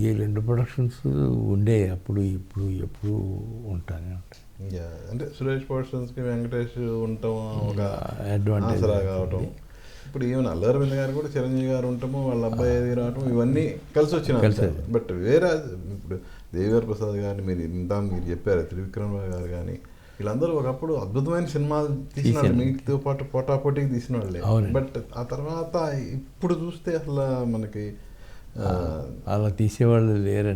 ఈ 2 ప్రొడక్షన్స్ ఉండే అప్పుడు ఇప్పుడు ఎప్పుడు ఉంటానే ఉంటాయి. అంటే సురేష్ ప్రొడక్షన్స్కి వెంకటేష్ ఉండటం ఒక అడ్వాంటేజ్ కావటం. ఇప్పుడు ఈవెన్ అల్లు అరవింద్ గారు కూడా చిరంజీవి గారు ఉండటము, వాళ్ళ అబ్బాయి అది రావటం, ఇవన్నీ కలిసి వచ్చినాయి. బట్ వేరే ఇప్పుడు దేవిగారు ప్రసాద్ గారిని మీరు చెప్పారు, త్రివిక్రమ్ గారు కానీ వీళ్ళందరూ ఒకప్పుడు అద్భుతమైన సినిమాలు తీసిన వాళ్ళు, మీతో పాటు పోటాపోటీకి తీసిన వాళ్ళే. బట్ ఆ తర్వాత ఇప్పుడు చూస్తే అసలు మనకి అలా తీసేవాళ్ళు లేరు.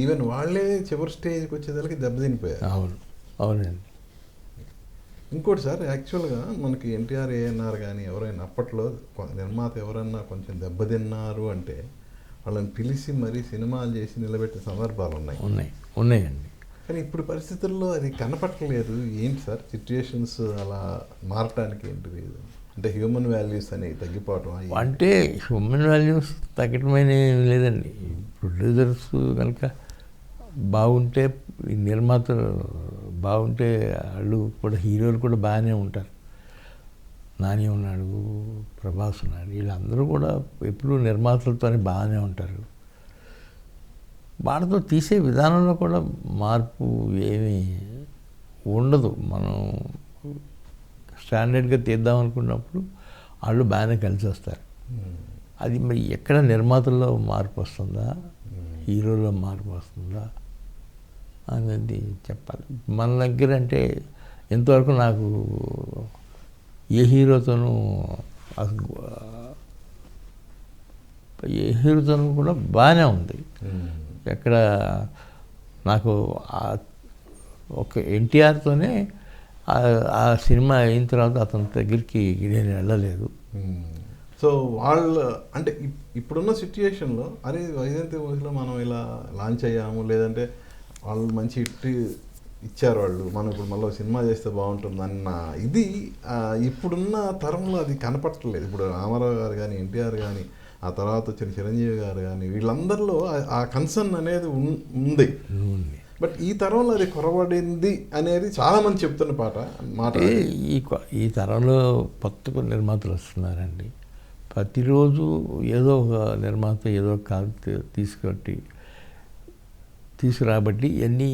ఈవెన్ వాళ్ళే చివరి స్టేజ్కి వచ్చేదానికి దెబ్బతినిపోయారు. అవునండి. ఇంకోటి సార్, యాక్చువల్గా మనకి ఎన్టీఆర్ ఏఎన్ఆర్ కానీ ఎవరైనా అప్పట్లో నిర్మాత ఎవరన్నా కొంచెం దెబ్బతిన్నారు అంటే వాళ్ళని పిలిచి మరీ సినిమాలు చేసి నిలబెట్టే సందర్భాలు ఉన్నాయండి. కానీ ఇప్పుడు పరిస్థితుల్లో అది కనపట్టలేదు. ఏంటి సార్ సిచ్యుయేషన్స్ అలా మారటానికి ఏంటిది? అంటే హ్యూమన్ వాల్యూస్ అనేవి తగ్గిపోవటం. అంటే హ్యూమన్ వాల్యూస్ తగ్గటమైన లేదండి. ప్రొడ్యూసర్స్ కనుక బాగుంటే, నిర్మాతలు బాగుంటే వాళ్ళు కూడా, హీరోలు కూడా బాగానే ఉంటారు. నాని ఉన్నాడు, ప్రభాస్ ఉన్నాడు, వీళ్ళందరూ కూడా ఎప్పుడూ నిర్మాతలతోనే బాగానే ఉంటారు. వాళ్ళతో తీసే విధానంలో కూడా మార్పు ఏమీ ఉండదు. మనం స్టాండర్డ్గా తీద్దాం అనుకున్నప్పుడు వాళ్ళు బాగానే కలిసి వస్తారు. అది మరి ఎక్కడ నిర్మాతల్లో మార్పు వస్తుందా, హీరోలో మార్పు వస్తుందా అనేది చెప్పాలి. మన దగ్గర అంటే ఎంతవరకు నాకు ఏ హీరోతోనూ కూడా బాగానే ఉంది. ఎక్కడ నాకు ఒక ఎన్టీఆర్తోనే ఆ సినిమా అయిన తర్వాత అతని దగ్గరికి నేను వెళ్ళలేదు. సో వాళ్ళు అంటే ఇప్పుడున్న సిచ్యుయేషన్లో అరే వైజయంతి మూవీస్లో మనం ఇలా లాంచ్ అయ్యాము, లేదంటే వాళ్ళు మంచి హిట్ ఇచ్చారు, వాళ్ళు మనం ఇప్పుడు మళ్ళీ సినిమా చేస్తే బాగుంటుంది అన్న ఇది ఇప్పుడున్న తరంలో అది కనపట్టలేదు. ఇప్పుడు రామారావు గారు కానీ, ఎన్టీఆర్ కానీ, ఆ తర్వాత వచ్చిన చిరంజీవి గారు కానీ, వీళ్ళందరిలో ఆ కన్సర్న్ అనేది ఉంది. బట్ ఈ తరంలో అది కొరబడింది అనేది చాలామంది చెప్తున్న మాట. ఈ తరంలో కొత్త నిర్మాతలు వస్తున్నారండి. ప్రతిరోజు ఏదో ఒక నిర్మాత ఏదో ఒక తీసుకురాబట్టి ఇవన్నీ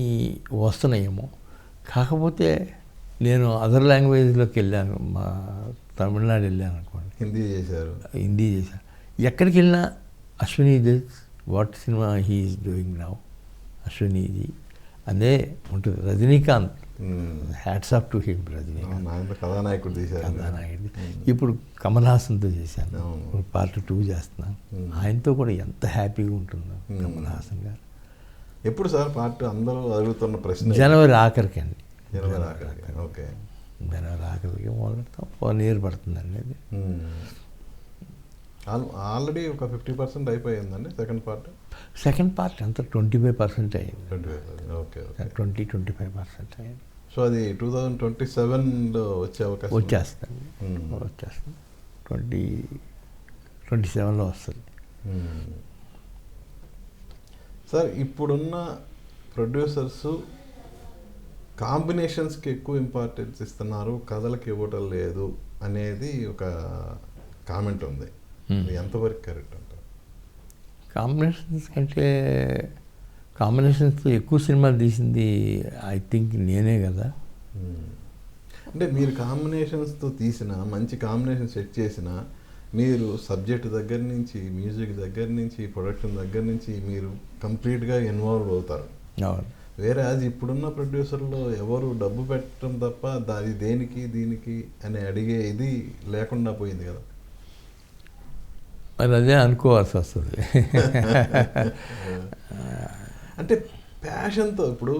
వస్తున్నాయేమో. కాకపోతే నేను అదర్ లాంగ్వేజ్లోకి వెళ్ళాను, మా తమిళనాడు వెళ్ళాను అనుకోండి, హిందీ చేశాను. ఎక్కడికి వెళ్ళినా Ashwiniji what cinema he's doing now, Ashwiniji అదే ఉంటుంది. Rajinikanth, hats off to him. Rajinikanth కథానాయకుడు. ఇప్పుడు కమల్ హాసన్తో చేశాను, Part 2 చేస్తున్నాను. ఆయనతో కూడా ఎంత హ్యాపీగా ఉంటుందో కమల్ హాసన్ గారు. ఎప్పుడు సార్ పార్ట్ అందరూ అడుగుతున్న ప్రశ్న? జనవరి ఆఖరికి అండి. ఓకే, జనవరి ఆఖరికి మొదలెడతాం. 1 year పడుతుందండి అది. ఆల్రెడీ ఒక 50% అయిపోయిందండి సెకండ్ పార్ట్ అంతా 25% అయింది. 20-25% అయింది. సో అది 2027లో వచ్చే అవకాశం వచ్చేస్తుంది. 2027లో వస్తుంది. సార్, ఇప్పుడున్న ప్రొడ్యూసర్స్ కాంబినేషన్స్కి ఎక్కువ ఇంపార్టెన్స్ ఇస్తున్నారు, కథలకు ఇవ్వటం లేదు అనేది ఒక కామెంట్ ఉంది. ఎంతవరకు కరెక్ట్ అంటారు? కాంబినేషన్స్తో ఎక్కువ సినిమాలు తీసింది ఐ థింక్ నేనే కదా. అంటే మీరు కాంబినేషన్స్తో తీసిన, మంచి కాంబినేషన్ సెట్ చేసిన, మీరు సబ్జెక్ట్ దగ్గర నుంచి, మ్యూజిక్ దగ్గర నుంచి, ప్రొడక్షన్ దగ్గర నుంచి మీరు కంప్లీట్గా ఇన్వాల్వ్ అవుతారు. వేరే అది ఇప్పుడున్న ప్రొడ్యూసర్లు ఎవరు డబ్బు పెట్టడం తప్ప అది దేనికి దీనికి అని అడిగే ఇది లేకుండా పోయింది కదా. మరి అదే అనుకోవాల్సి వస్తుంది. అంటే ప్యాషన్తో ఇప్పుడు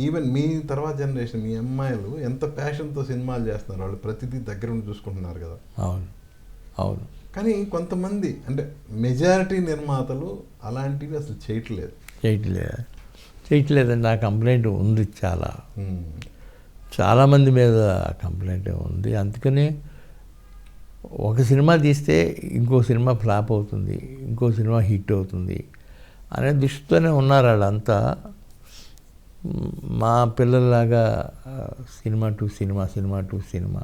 ఈవెన్ మీ తర్వాత జనరేషన్ మీ అమ్మాయిలు ఎంత ప్యాషన్తో సినిమాలు చేస్తున్నారు, వాళ్ళు ప్రతిదీ దగ్గర ఉండి చూసుకుంటున్నారు కదా. అవును అవును. కానీ కొంతమంది అంటే మెజారిటీ నిర్మాతలు అలాంటివి అసలు చేయట్లేదండి. ఆ కంప్లైంట్ ఉంది, చాలామంది మీద కంప్లైంట్ ఉంది. అందుకనే ఒక సినిమా తీస్తే ఇంకో సినిమా ఫ్లాప్ అవుతుంది, ఇంకో సినిమా హిట్ అవుతుంది అనే దృష్టితోనే ఉన్నారు వాళ్ళంతా. మా పిల్లల్లాగా cinema to cinema, cinema to cinema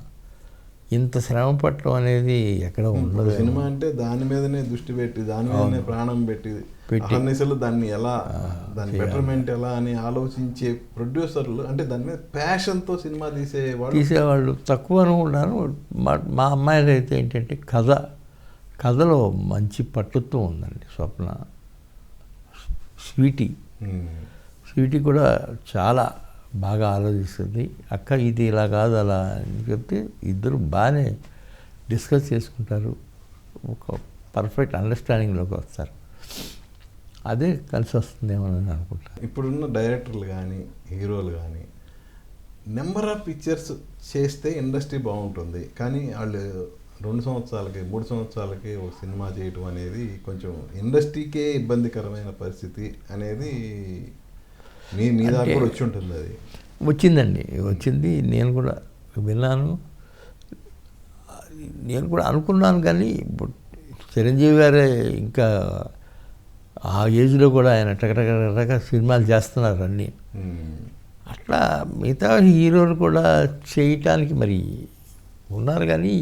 ఇంత శ్రమ పట్టడం అనేది ఎక్కడ ఉండదు. సినిమా అంటే దాని మీదనే దృష్టి పెట్టి, దాని మీదనే ప్రాణం పెట్టి అన్నిసలు దాన్ని ఎలా, దాని బెటర్మెంట్ ఎలా అని ఆలోచించే ప్రొడ్యూసర్లు, అంటే దాని మీద ప్యాషన్తో సినిమా తీసేవాళ్ళు తక్కువ అనుకుంటాను. మా అమ్మాయిలు అయితే ఏంటంటే కథలో మంచి పట్టుత్వం ఉందండి. స్వప్న, స్వీటీ కూడా చాలా బాగా ఆలోచిస్తుంది. అక్క ఇది ఇలా కాదు అలా అని చెప్తే ఇద్దరు బాగానే డిస్కస్ చేసుకుంటారు, ఒక పర్ఫెక్ట్ అండర్స్టాండింగ్లోకి వస్తారు. అదే కలిసి వస్తుందేమో అని అనుకుంటాను. ఇప్పుడున్న డైరెక్టర్లు కానీ హీరోలు కానీ నెంబర్ ఆఫ్ పిక్చర్స్ చేస్తే ఇండస్ట్రీ బాగుంటుంది, కానీ వాళ్ళు 2 సంవత్సరాలకి 3 సంవత్సరాలకి ఒక సినిమా చేయటం అనేది కొంచెం ఇండస్ట్రీకే ఇబ్బందికరమైన పరిస్థితి అనేది మీ దాకా కూడా వచ్చి ఉంటుంది. అది వచ్చింది. నేను కూడా విన్నాను, నేను కూడా అనుకున్నాను. కానీ చిరంజీవి గారే ఇంకా ఆ ఏజ్లో కూడా ఆయన టకటక సినిమాలు చేస్తున్నారు అన్నీ. అట్లా మిగతా హీరోలు కూడా చేయటానికి మరి ఉన్నారు, కానీ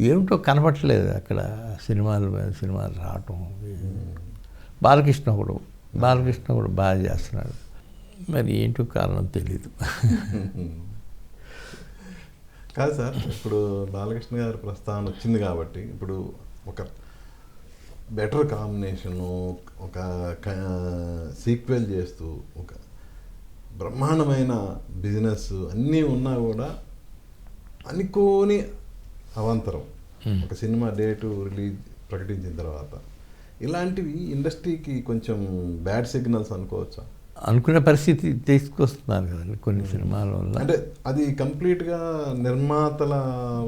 ఏమిటో కనపట్టలేదు అక్కడ సినిమాలు రావటం. బాలకృష్ణ కూడా బాగా చేస్తున్నాడు, మరి ఏంటో కారణం తెలీదు. కాదు సార్, ఇప్పుడు బాలకృష్ణ గారి ప్రస్తావన వచ్చింది కాబట్టి ఇప్పుడు ఒక బెటర్ కాంబినేషను, ఒక సీక్వెల్ చేస్తూ ఒక బ్రహ్మాండమైన బిజినెస్ అన్నీ ఉన్నా కూడా అనుకోని అవాంతరం ఒక సినిమా డేటు రిలీజ్ ప్రకటించిన తర్వాత ఇలాంటివి ఇండస్ట్రీకి కొంచెం బ్యాడ్ సిగ్నల్స్ అనుకోవచ్చా? అనుకునే పరిస్థితి తీసుకొస్తున్నారు కదండి కొన్ని సినిమాల వల్ల. అంటే అది కంప్లీట్గా నిర్మాతల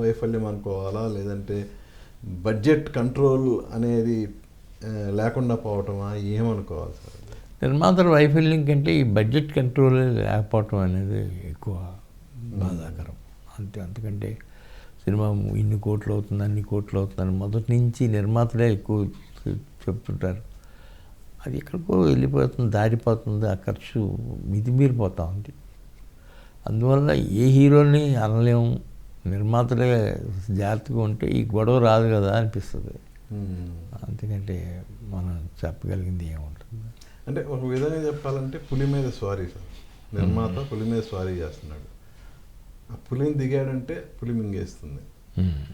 వైఫల్యం అనుకోవాలా, లేదంటే బడ్జెట్ కంట్రోల్ అనేది లేకుండా పోవటమా, ఏమనుకోవాలి సార్? నిర్మాతల వైఫల్యం కంటే ఈ బడ్జెట్ కంట్రోల్ లేకపోవటం అనేది ఎక్కువ బాధాకరం. అంతకంటే సినిమా ఇన్ని కోట్లు అవుతుంది, అన్ని కోట్లు అవుతుందని మొదటి నుంచి నిర్మాతలే ఎక్కువ చెప్తుంటారు. అది ఎక్కడికో వెళ్ళిపోతుంది, దాటిపోతుంది, ఆ ఖర్చు మితిమీరిపోతూ ఉంది. అందువల్ల ఏ హీరోని అనలేము, నిర్మాతలే జాగ్రత్తగా ఉంటే ఈ గొడవ రాదు కదా అనిపిస్తుంది. అందుకంటే మనం చెప్పగలిగింది ఏముంటుంది. అంటే ఒక విధంగా చెప్పాలంటే పులి మీద స్వారీ సార్, నిర్మాత పులి మీద స్వారీ చేస్తున్నాడు, ఆ పులిని దిగాడంటే పులి మింగేస్తుంది,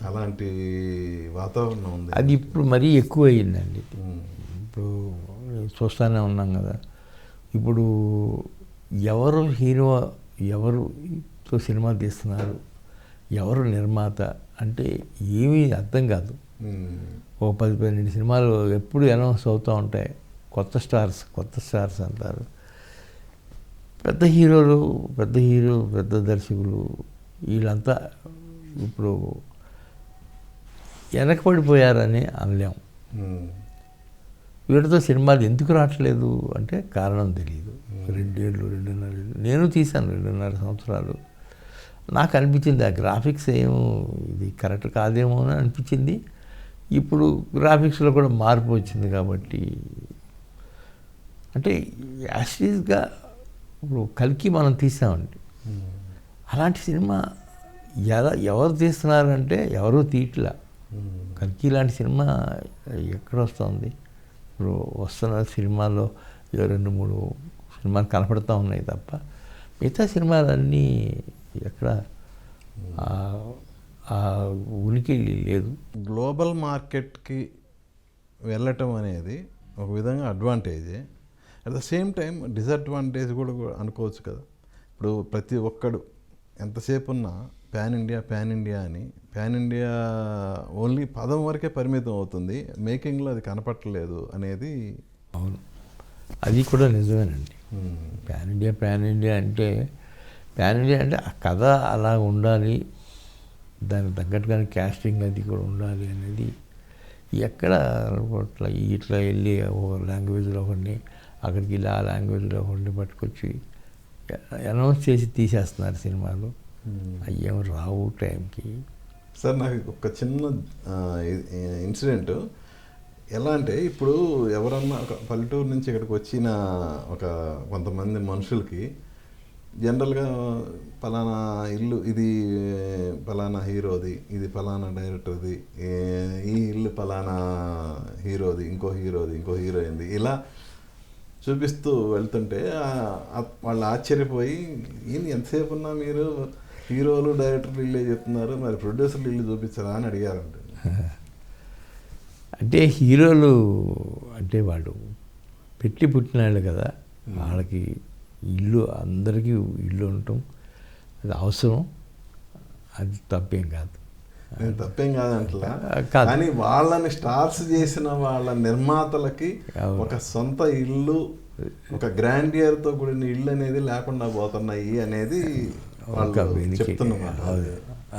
అలాంటి వాతావరణం ఉంది. అది ఇప్పుడు మరీ ఎక్కువ అయ్యిందండి. ఇప్పుడు చూస్తూనే ఉన్నాం కదా, ఇప్పుడు ఎవరు హీరో, ఎవరుతో సినిమా తీస్తున్నారు, ఎవరు నిర్మాత అంటే ఏమీ అర్థం కాదు. ఓ 10-12 సినిమాలు ఎప్పుడు అనౌన్స్ అవుతూ ఉంటాయి, కొత్త స్టార్స్ అంటారు. పెద్ద హీరోలు, పెద్ద దర్శకులు వీళ్ళంతా ఇప్పుడు వెనకపడిపోయారని అనలేము. వీటితో సినిమాలు ఎందుకు రావట్లేదు అంటే కారణం తెలియదు. 2.5 నేను తీశాను 2.5 సంవత్సరాలు. నాకు అనిపించింది ఆ గ్రాఫిక్స్ ఇది కరెక్ట్ కాదేమో అని అనిపించింది. ఇప్పుడు గ్రాఫిక్స్లో కూడా మార్పు వచ్చింది కాబట్టి, అంటే యాసిడ్గా ఇప్పుడు కల్కి మనం తీసామండి, అలాంటి సినిమా ఎవరు తీస్తున్నారంటే ఎవరూ తీయట్లా. కల్కి లాంటి సినిమా ఎక్కడ వస్తుంది? ఇప్పుడు వస్తున్న సినిమాల్లో 2-3 సినిమాలు కనపడుతూ ఉన్నాయి తప్ప మిగతా సినిమాలన్నీ ఎక్కడ ఉనికి లేదు. గ్లోబల్ మార్కెట్కి వెళ్ళటం అనేది ఒక విధంగా అడ్వాంటేజే, at the same time disadvantage కూడా అనుకోవచ్చు కదా. ఇప్పుడు ప్రతి ఒక్కడు ఎంతసేపు ఉన్నా ప్యాన్ ఇండియా అని ప్యాన్ ఇండియా ఓన్లీ పదం వరకే పరిమితం అవుతుంది, మేకింగ్లో అది కనపట్టలేదు అనేది. అవును, అది కూడా నిజమేనండి. ప్యాన్ ఇండియా అంటే ఆ కథ అలా ఉండాలి, దానికి తగ్గట్టుగానే క్యాస్టింగ్ అది కూడా ఉండాలి అనేది ఎక్కడ ఇట్లా వెళ్ళి ఒక లాంగ్వేజ్లో ఒకరిని అక్కడికి వెళ్ళి ఆ లాంగ్వేజ్లో ఒకరిని పట్టుకొచ్చి అనౌన్స్ చేసి తీసేస్తున్నారు సినిమాలు. అయ్యేమో రావు టైంకి. సార్ నాకు ఒక చిన్న ఇన్సిడెంట్ ఎలా అంటే, ఇప్పుడు ఎవరన్నా ఒక పల్లెటూరు నుంచి ఇక్కడికి వచ్చిన కొంతమంది మనుషులకి జనరల్గా పలానా ఇల్లు ఇది పలానా హీరోది, ఇది పలానా డైరెక్టర్ది, ఈ ఇల్లు పలానా హీరోది, ఇంకో హీరోయింది, ఇలా చూపిస్తూ వెళ్తుంటే వాళ్ళు ఆశ్చర్యపోయి, ఈయన ఎంతసేపు ఉన్నా మీరు హీరోలు డైరెక్టర్లు ఇల్లే చెప్తున్నారు, మరి ప్రొడ్యూసర్లు ఇల్లు చూపించరా అని అడిగారంట. అంటే హీరోలు అంటే వాళ్ళు పుట్టినాళ్ళు కదా, వాళ్ళకి ఇల్లు అందరికీ ఇల్లు ఉండటం అది అవసరం, అది తప్పేం కాదు. నేను తప్పేం కాదంటలా, కానీ వాళ్ళని స్టార్స్ చేసిన వాళ్ళ నిర్మాతలకి ఒక సొంత ఇల్లు, ఒక గ్రాండియర్తో కూడిన ఇల్లు అనేది లేకుండా పోతున్నాయి అనేది చెప్తున్నమాట.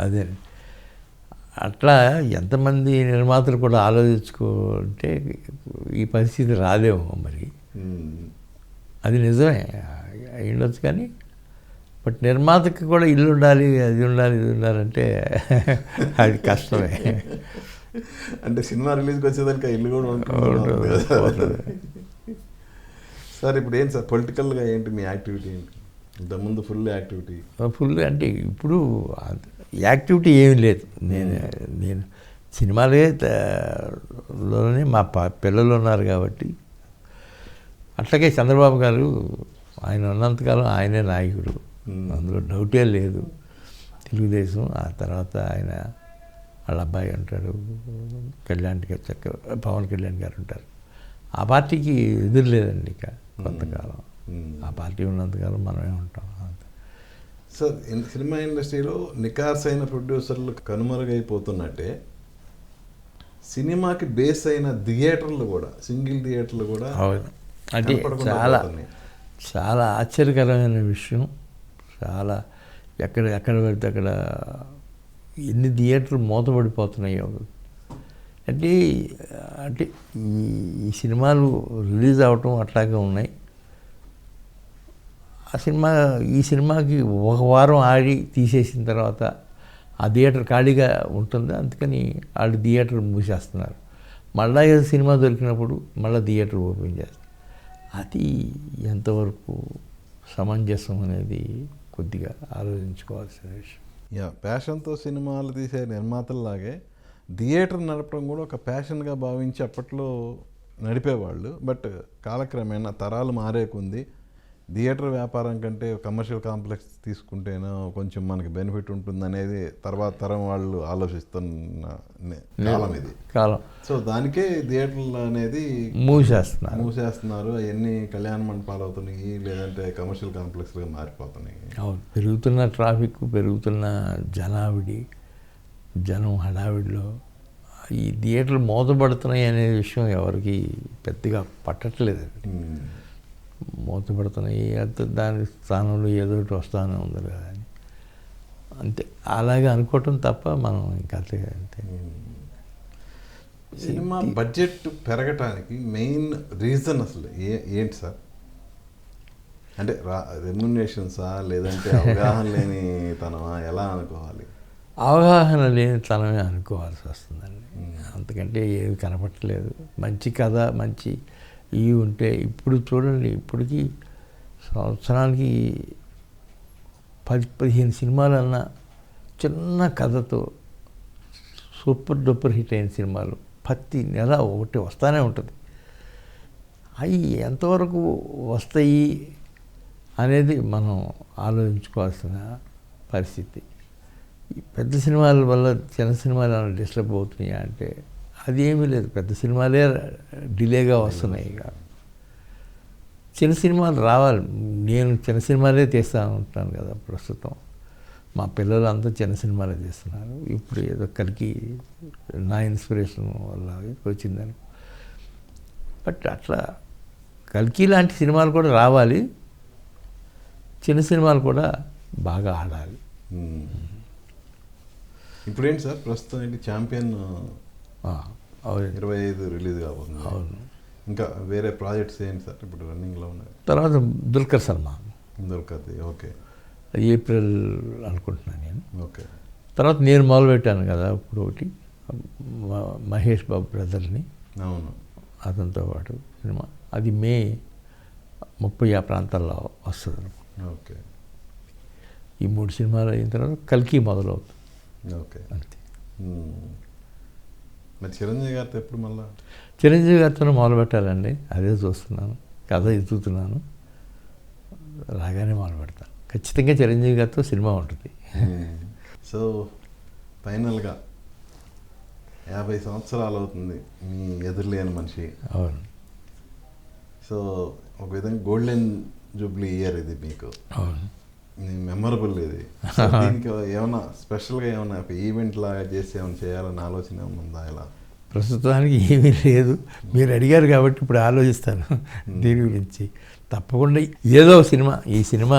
అదే అట్లా ఎంతమంది నిర్మాతలు కూడా ఆలోచించుకుంటే ఈ పరిస్థితి రాదేమో మరి. అది నిజమే అయ్యుండొచ్చు, కానీ బట్ నిర్మాతకి కూడా ఇల్లు ఉండాలి, అది ఉండాలి, ఇది ఉండాలంటే అది కష్టమే. అంటే సినిమా రిలీజ్కి వచ్చేదానికి ఇల్లు కూడా ఉంటుంది. సార్ ఇప్పుడు ఏంటి సార్ పొలిటికల్గా ఏంటి మీ యాక్టివిటీ ఏంటి? ఇంతకుముందు ఫుల్ అంటే ఇప్పుడు యాక్టివిటీ ఏమీ లేదు. నేను సినిమాలోనే మా పిల్లలు ఉన్నారు కాబట్టి. అట్లాగే చంద్రబాబు గారు ఆయన ఉన్నంతకాలం ఆయనే నాయకుడు, అందులో డౌటే లేదు. తెలుగుదేశం ఆ తర్వాత ఆయన వాళ్ళ అబ్బాయి ఉంటాడు, పవన్ కళ్యాణ్ గారు ఉంటారు. ఆ పార్టీకి ఎదురు లేదండి ఇక కొంతకాలం. ఆ పార్టీ ఉన్నంతకాలం మనమే ఉంటాం. సార్ సినిమా ఇండస్ట్రీలో నికార్సైన ప్రొడ్యూసర్లు కనుమరుగైపోతున్నట్టే సినిమాకి బేస్ అయిన థియేటర్లు కూడా, సింగిల్ థియేటర్లు కూడా అంటే చాలా ఆశ్చర్యకరమైన విషయం. చాలా ఎక్కడ పెడితే అక్కడ ఎన్ని థియేటర్లు మూతపడిపోతున్నాయో. అంటే ఈ సినిమాలు రిలీజ్ అవటం అట్లాగే ఉన్నాయి. ఈ సినిమాకి ఒక వారం ఆడి తీసేసిన తర్వాత ఆ థియేటర్ ఖాళీగా ఉంటుంది, అందుకని వాళ్ళు థియేటర్ మూసేస్తున్నారు. మళ్ళీ సినిమా దొరికినప్పుడు మళ్ళీ థియేటర్ ఓపెన్ చేస్తారు. అది ఎంతవరకు సమంజసం అనేది కొద్దిగా ఆలోచించుకోవాల్సిన విషయం. ప్యాషన్తో సినిమాలు తీసే నిర్మాతల్లాగే థియేటర్ నడపడం కూడా ఒక ప్యాషన్గా భావించి అప్పట్లో నడిపేవాళ్ళు. బట్ కాలక్రమేణా తరాలు మారేకుంది, థియేటర్ వ్యాపారం కంటే కమర్షియల్ కాంప్లెక్స్ తీసుకుంటేనో కొంచెం మనకి బెనిఫిట్ ఉంటుంది అనేది తర్వాత తరం వాళ్ళు ఆలోచిస్తున్న కాలం ఇది. సో దానికే థియేటర్లు అనేది మూసేస్తున్నారు. అవన్నీ కళ్యాణ మండపాలు అవుతున్నాయి, లేదంటే కమర్షియల్ కాంప్లెక్స్గా మారిపోతున్నాయి. అవును, పెరుగుతున్న ట్రాఫిక్, పెరుగుతున్న జనం హడావిడిలో ఈ థియేటర్లు మూతపడుతున్నాయి అనే విషయం ఎవరికి పెద్దగా పట్టట్లేదండి. మూతపడుతున్నాయి, దాని స్థానంలో ఏదో ఒకటి వస్తానే ఉంది కదా అని అంతే, అలాగే అనుకోవటం తప్ప మనం ఇంకా అంతే. సినిమా బడ్జెట్ పెరగటానికి మెయిన్ రీజన్ అసలు ఏంటి సార్? అంటే రెమ్యునరేషన్సా, లేదంటే అవగాహన లేని తనమా, ఎలా అనుకోవాలి? అవగాహన లేని తనమే అనుకోవాల్సి వస్తుందండి. అంతకంటే ఏవి కనపట్టలేదు. మంచి కథ, మంచి ఇవి ఉంటే ఇప్పుడు చూడండి, ఇప్పటికీ సంవత్సరానికి 10-15 సినిమాలన్నా చిన్న కథతో సూపర్ డూపర్ హిట్ అయిన సినిమాలు ప్రతి నెల ఒకటి వస్తూనే ఉంటుంది. అవి ఎంతవరకు వస్తాయి అనేది మనం ఆలోచించుకోవాల్సిన పరిస్థితి. ఈ పెద్ద సినిమాల వల్ల చిన్న సినిమాలు ఏమైనా డిస్టర్బ్ అవుతున్నాయా అంటే అది ఏమీ లేదు. పెద్ద సినిమాలే డిలేగా వస్తున్నాయి. ఇక చిన్న సినిమాలు రావాలి. నేను చిన్న సినిమాలే తీస్తూ ఉంటాను కదా ప్రస్తుతం. మా పిల్లలు అంతా చిన్న సినిమాలే తీస్తున్నారు. ఇప్పుడు ఏదో కలికి నా ఇన్స్పిరేషన్ వల్ల వచ్చిందని. బట్ అట్లా కల్కి లాంటి సినిమాలు కూడా రావాలి, చిన్న సినిమాలు కూడా బాగా ఆడాలి. ఇప్పుడు ఏంటి సార్ ప్రస్తుతం ఏంటి ఛాంపియన్ 25 రిలీజ్ కాబోతుంది. అవును. ఇంకా వేరే ప్రాజెక్ట్స్ ఏంటి సార్ ఇప్పుడు రన్నింగ్లో ఉన్నాయి? తర్వాత దుల్కర్ సల్మాన్ దొరకదు. ఓకే. ఏప్రిల్ అనుకుంటున్నాను నేను. ఓకే. తర్వాత నేను మొదలుపెట్టాను కదా ఇప్పుడు ఒకటి మహేష్ బాబు బ్రదర్ని, అవును, అతనితో పాటు సినిమా. అది మే 30 ఆ ప్రాంతాల్లో వస్తుంది. ఓకే. ఈ 3 సినిమాలు అయిన తర్వాత కల్కి మొదలవుతుంది. ఓకే. అంతే. మరి చిరంజీవి గారితో ఎప్పుడు మళ్ళా? చిరంజీవి గారితో మొదలు పెట్టాలండి, అదే చూస్తున్నాను, కథ ఎత్తుతున్నాను, రాగానే మొదలు పెడతాను. ఖచ్చితంగా చిరంజీవి గారితో సినిమా ఉంటుంది. సో ఫైనల్గా 50 సంవత్సరాలు అవుతుంది మీ ఎదురులేని మనిషి. అవును. సో ఒక విధంగా గోల్డెన్ జూబ్లీ ఇయర్ ఇది మీకు. అవును. మెమరబుల్ ఇది. దీనికి ఏమన్నా స్పెషల్గా ఏమన్నా ఒక ఈవెంట్ లాగా చేసి ఏమైనా చేయాలని ఆలోచన ఏమైనా ఉందా? ఇలా ప్రస్తుతానికి ఏమీ లేదు. మీరు అడిగారు కాబట్టి ఇప్పుడు ఆలోచిస్తాను దీని గురించి. తప్పకుండా ఏదో సినిమా, ఈ సినిమా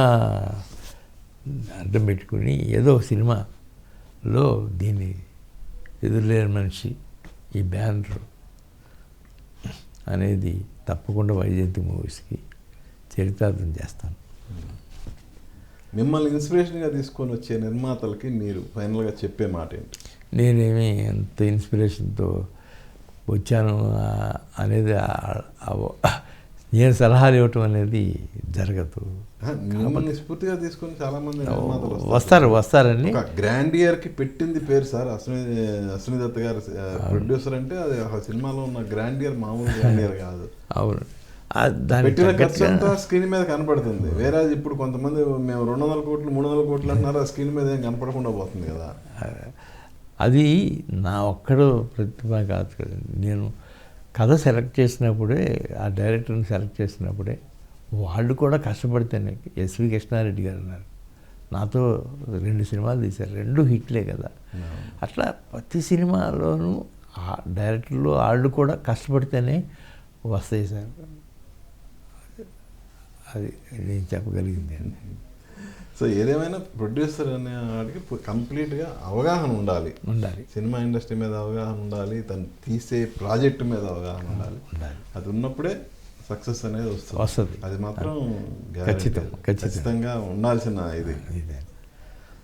అడ్డం పెట్టుకుని ఏదో సినిమాలో దీన్ని ఎదురులేని మనిషి, ఈ బ్యానర్ అనేది తప్పకుండా వైజయంతి మూవీస్కి చరితార్థం చేస్తాను. మిమ్మల్ని ఇన్స్పిరేషన్గా తీసుకొని వచ్చే నిర్మాతలకి మీరు ఫైనల్గా చెప్పే మాట ఏంటి? నేనేమి అంత ఇన్స్పిరేషన్తో వచ్చాను అనేది నేను సలహాలు ఇవ్వటం అనేది జరగదు. మిమ్మల్ని స్ఫూర్తిగా తీసుకొని చాలా మంది నిర్మాతలు వస్తారండి. గ్రాండియర్కి పెట్టింది పేరు సార్ అశ్విని దత్ గారు ప్రొడ్యూసర్ అంటే అది ఆ సినిమాలో ఉన్న గ్రాండియర్ మామూలు గ్రాండియర్ కాదు. అవును. పెట్టిన ఖర్చు అంతా స్క్రీన్ మీద కనపడుతుంది. వేరే ఇప్పుడు కొంతమంది మేము 200 కోట్లు 300 కోట్లు అంటున్నారు, ఆ స్క్రీన్ మీద ఏం కనపడకుండా పోతుంది కదా. అది నా ఒక్కడు ప్రతిభ కాదు కదండి. నేను కథ సెలెక్ట్ చేసినప్పుడే, ఆ డైరెక్టర్ని సెలెక్ట్ చేసినప్పుడే వాళ్ళు కూడా కష్టపడితేనే. ఎస్వి కృష్ణారెడ్డి గారు ఉన్నారు, నాతో 2 సినిమాలు తీశారు, 2 హిట్లే కదా. అట్లా ప్రతి సినిమాలోనూ ఆ డైరెక్టర్లు వాళ్ళు కూడా కష్టపడితేనే వస్తాయి సార్. అది నేను చెప్పగలిగింది అండి. సో ఏదేమైనా ప్రొడ్యూసర్ అనే వాడికి కంప్లీట్గా అవగాహన ఉండాలి. సినిమా ఇండస్ట్రీ మీద అవగాహన ఉండాలి, తను తీసే ప్రాజెక్ట్ మీద అవగాహన ఉండాలి. అది ఉన్నప్పుడే సక్సెస్ అనేది వస్తుంది. అది మాత్రం ఖచ్చితంగా ఉండాల్సిన ఇది.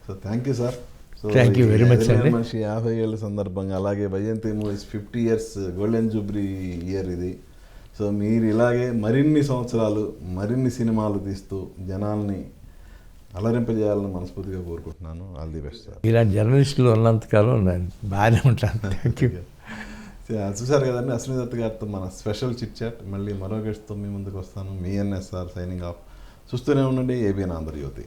So thank you sir. So thank you very much అండి. మనిషి 50 ఏళ్ళ సందర్భంగా, అలాగే Vyjayanthi movies 50 years golden Jubilee year ఇది. సో మీరు ఇలాగే మరిన్ని సంవత్సరాలు మరిన్ని సినిమాలు తీస్తూ జనాల్ని అలరింపజేయాలని మనస్ఫూర్తిగా కోరుకుంటున్నాను. All the best sir. ఇలాంటి జర్నలిస్టులు ఉన్నంతకాలం నేను బాగానే ఉంటాను. Thank you. చూసారు కదండి అశ్విని దత్ గారితో మన స్పెషల్ చిట్ చాట్. మళ్ళీ మరో గెస్ట్తో మీ ముందుకు వస్తాను. మీ ఎన్ఎస్ఆర్ సైనింగ్ ఆఫ్. చూస్తూనే ఉండండి ఏబిఎన్ ఆంధ్రజ్యోతి.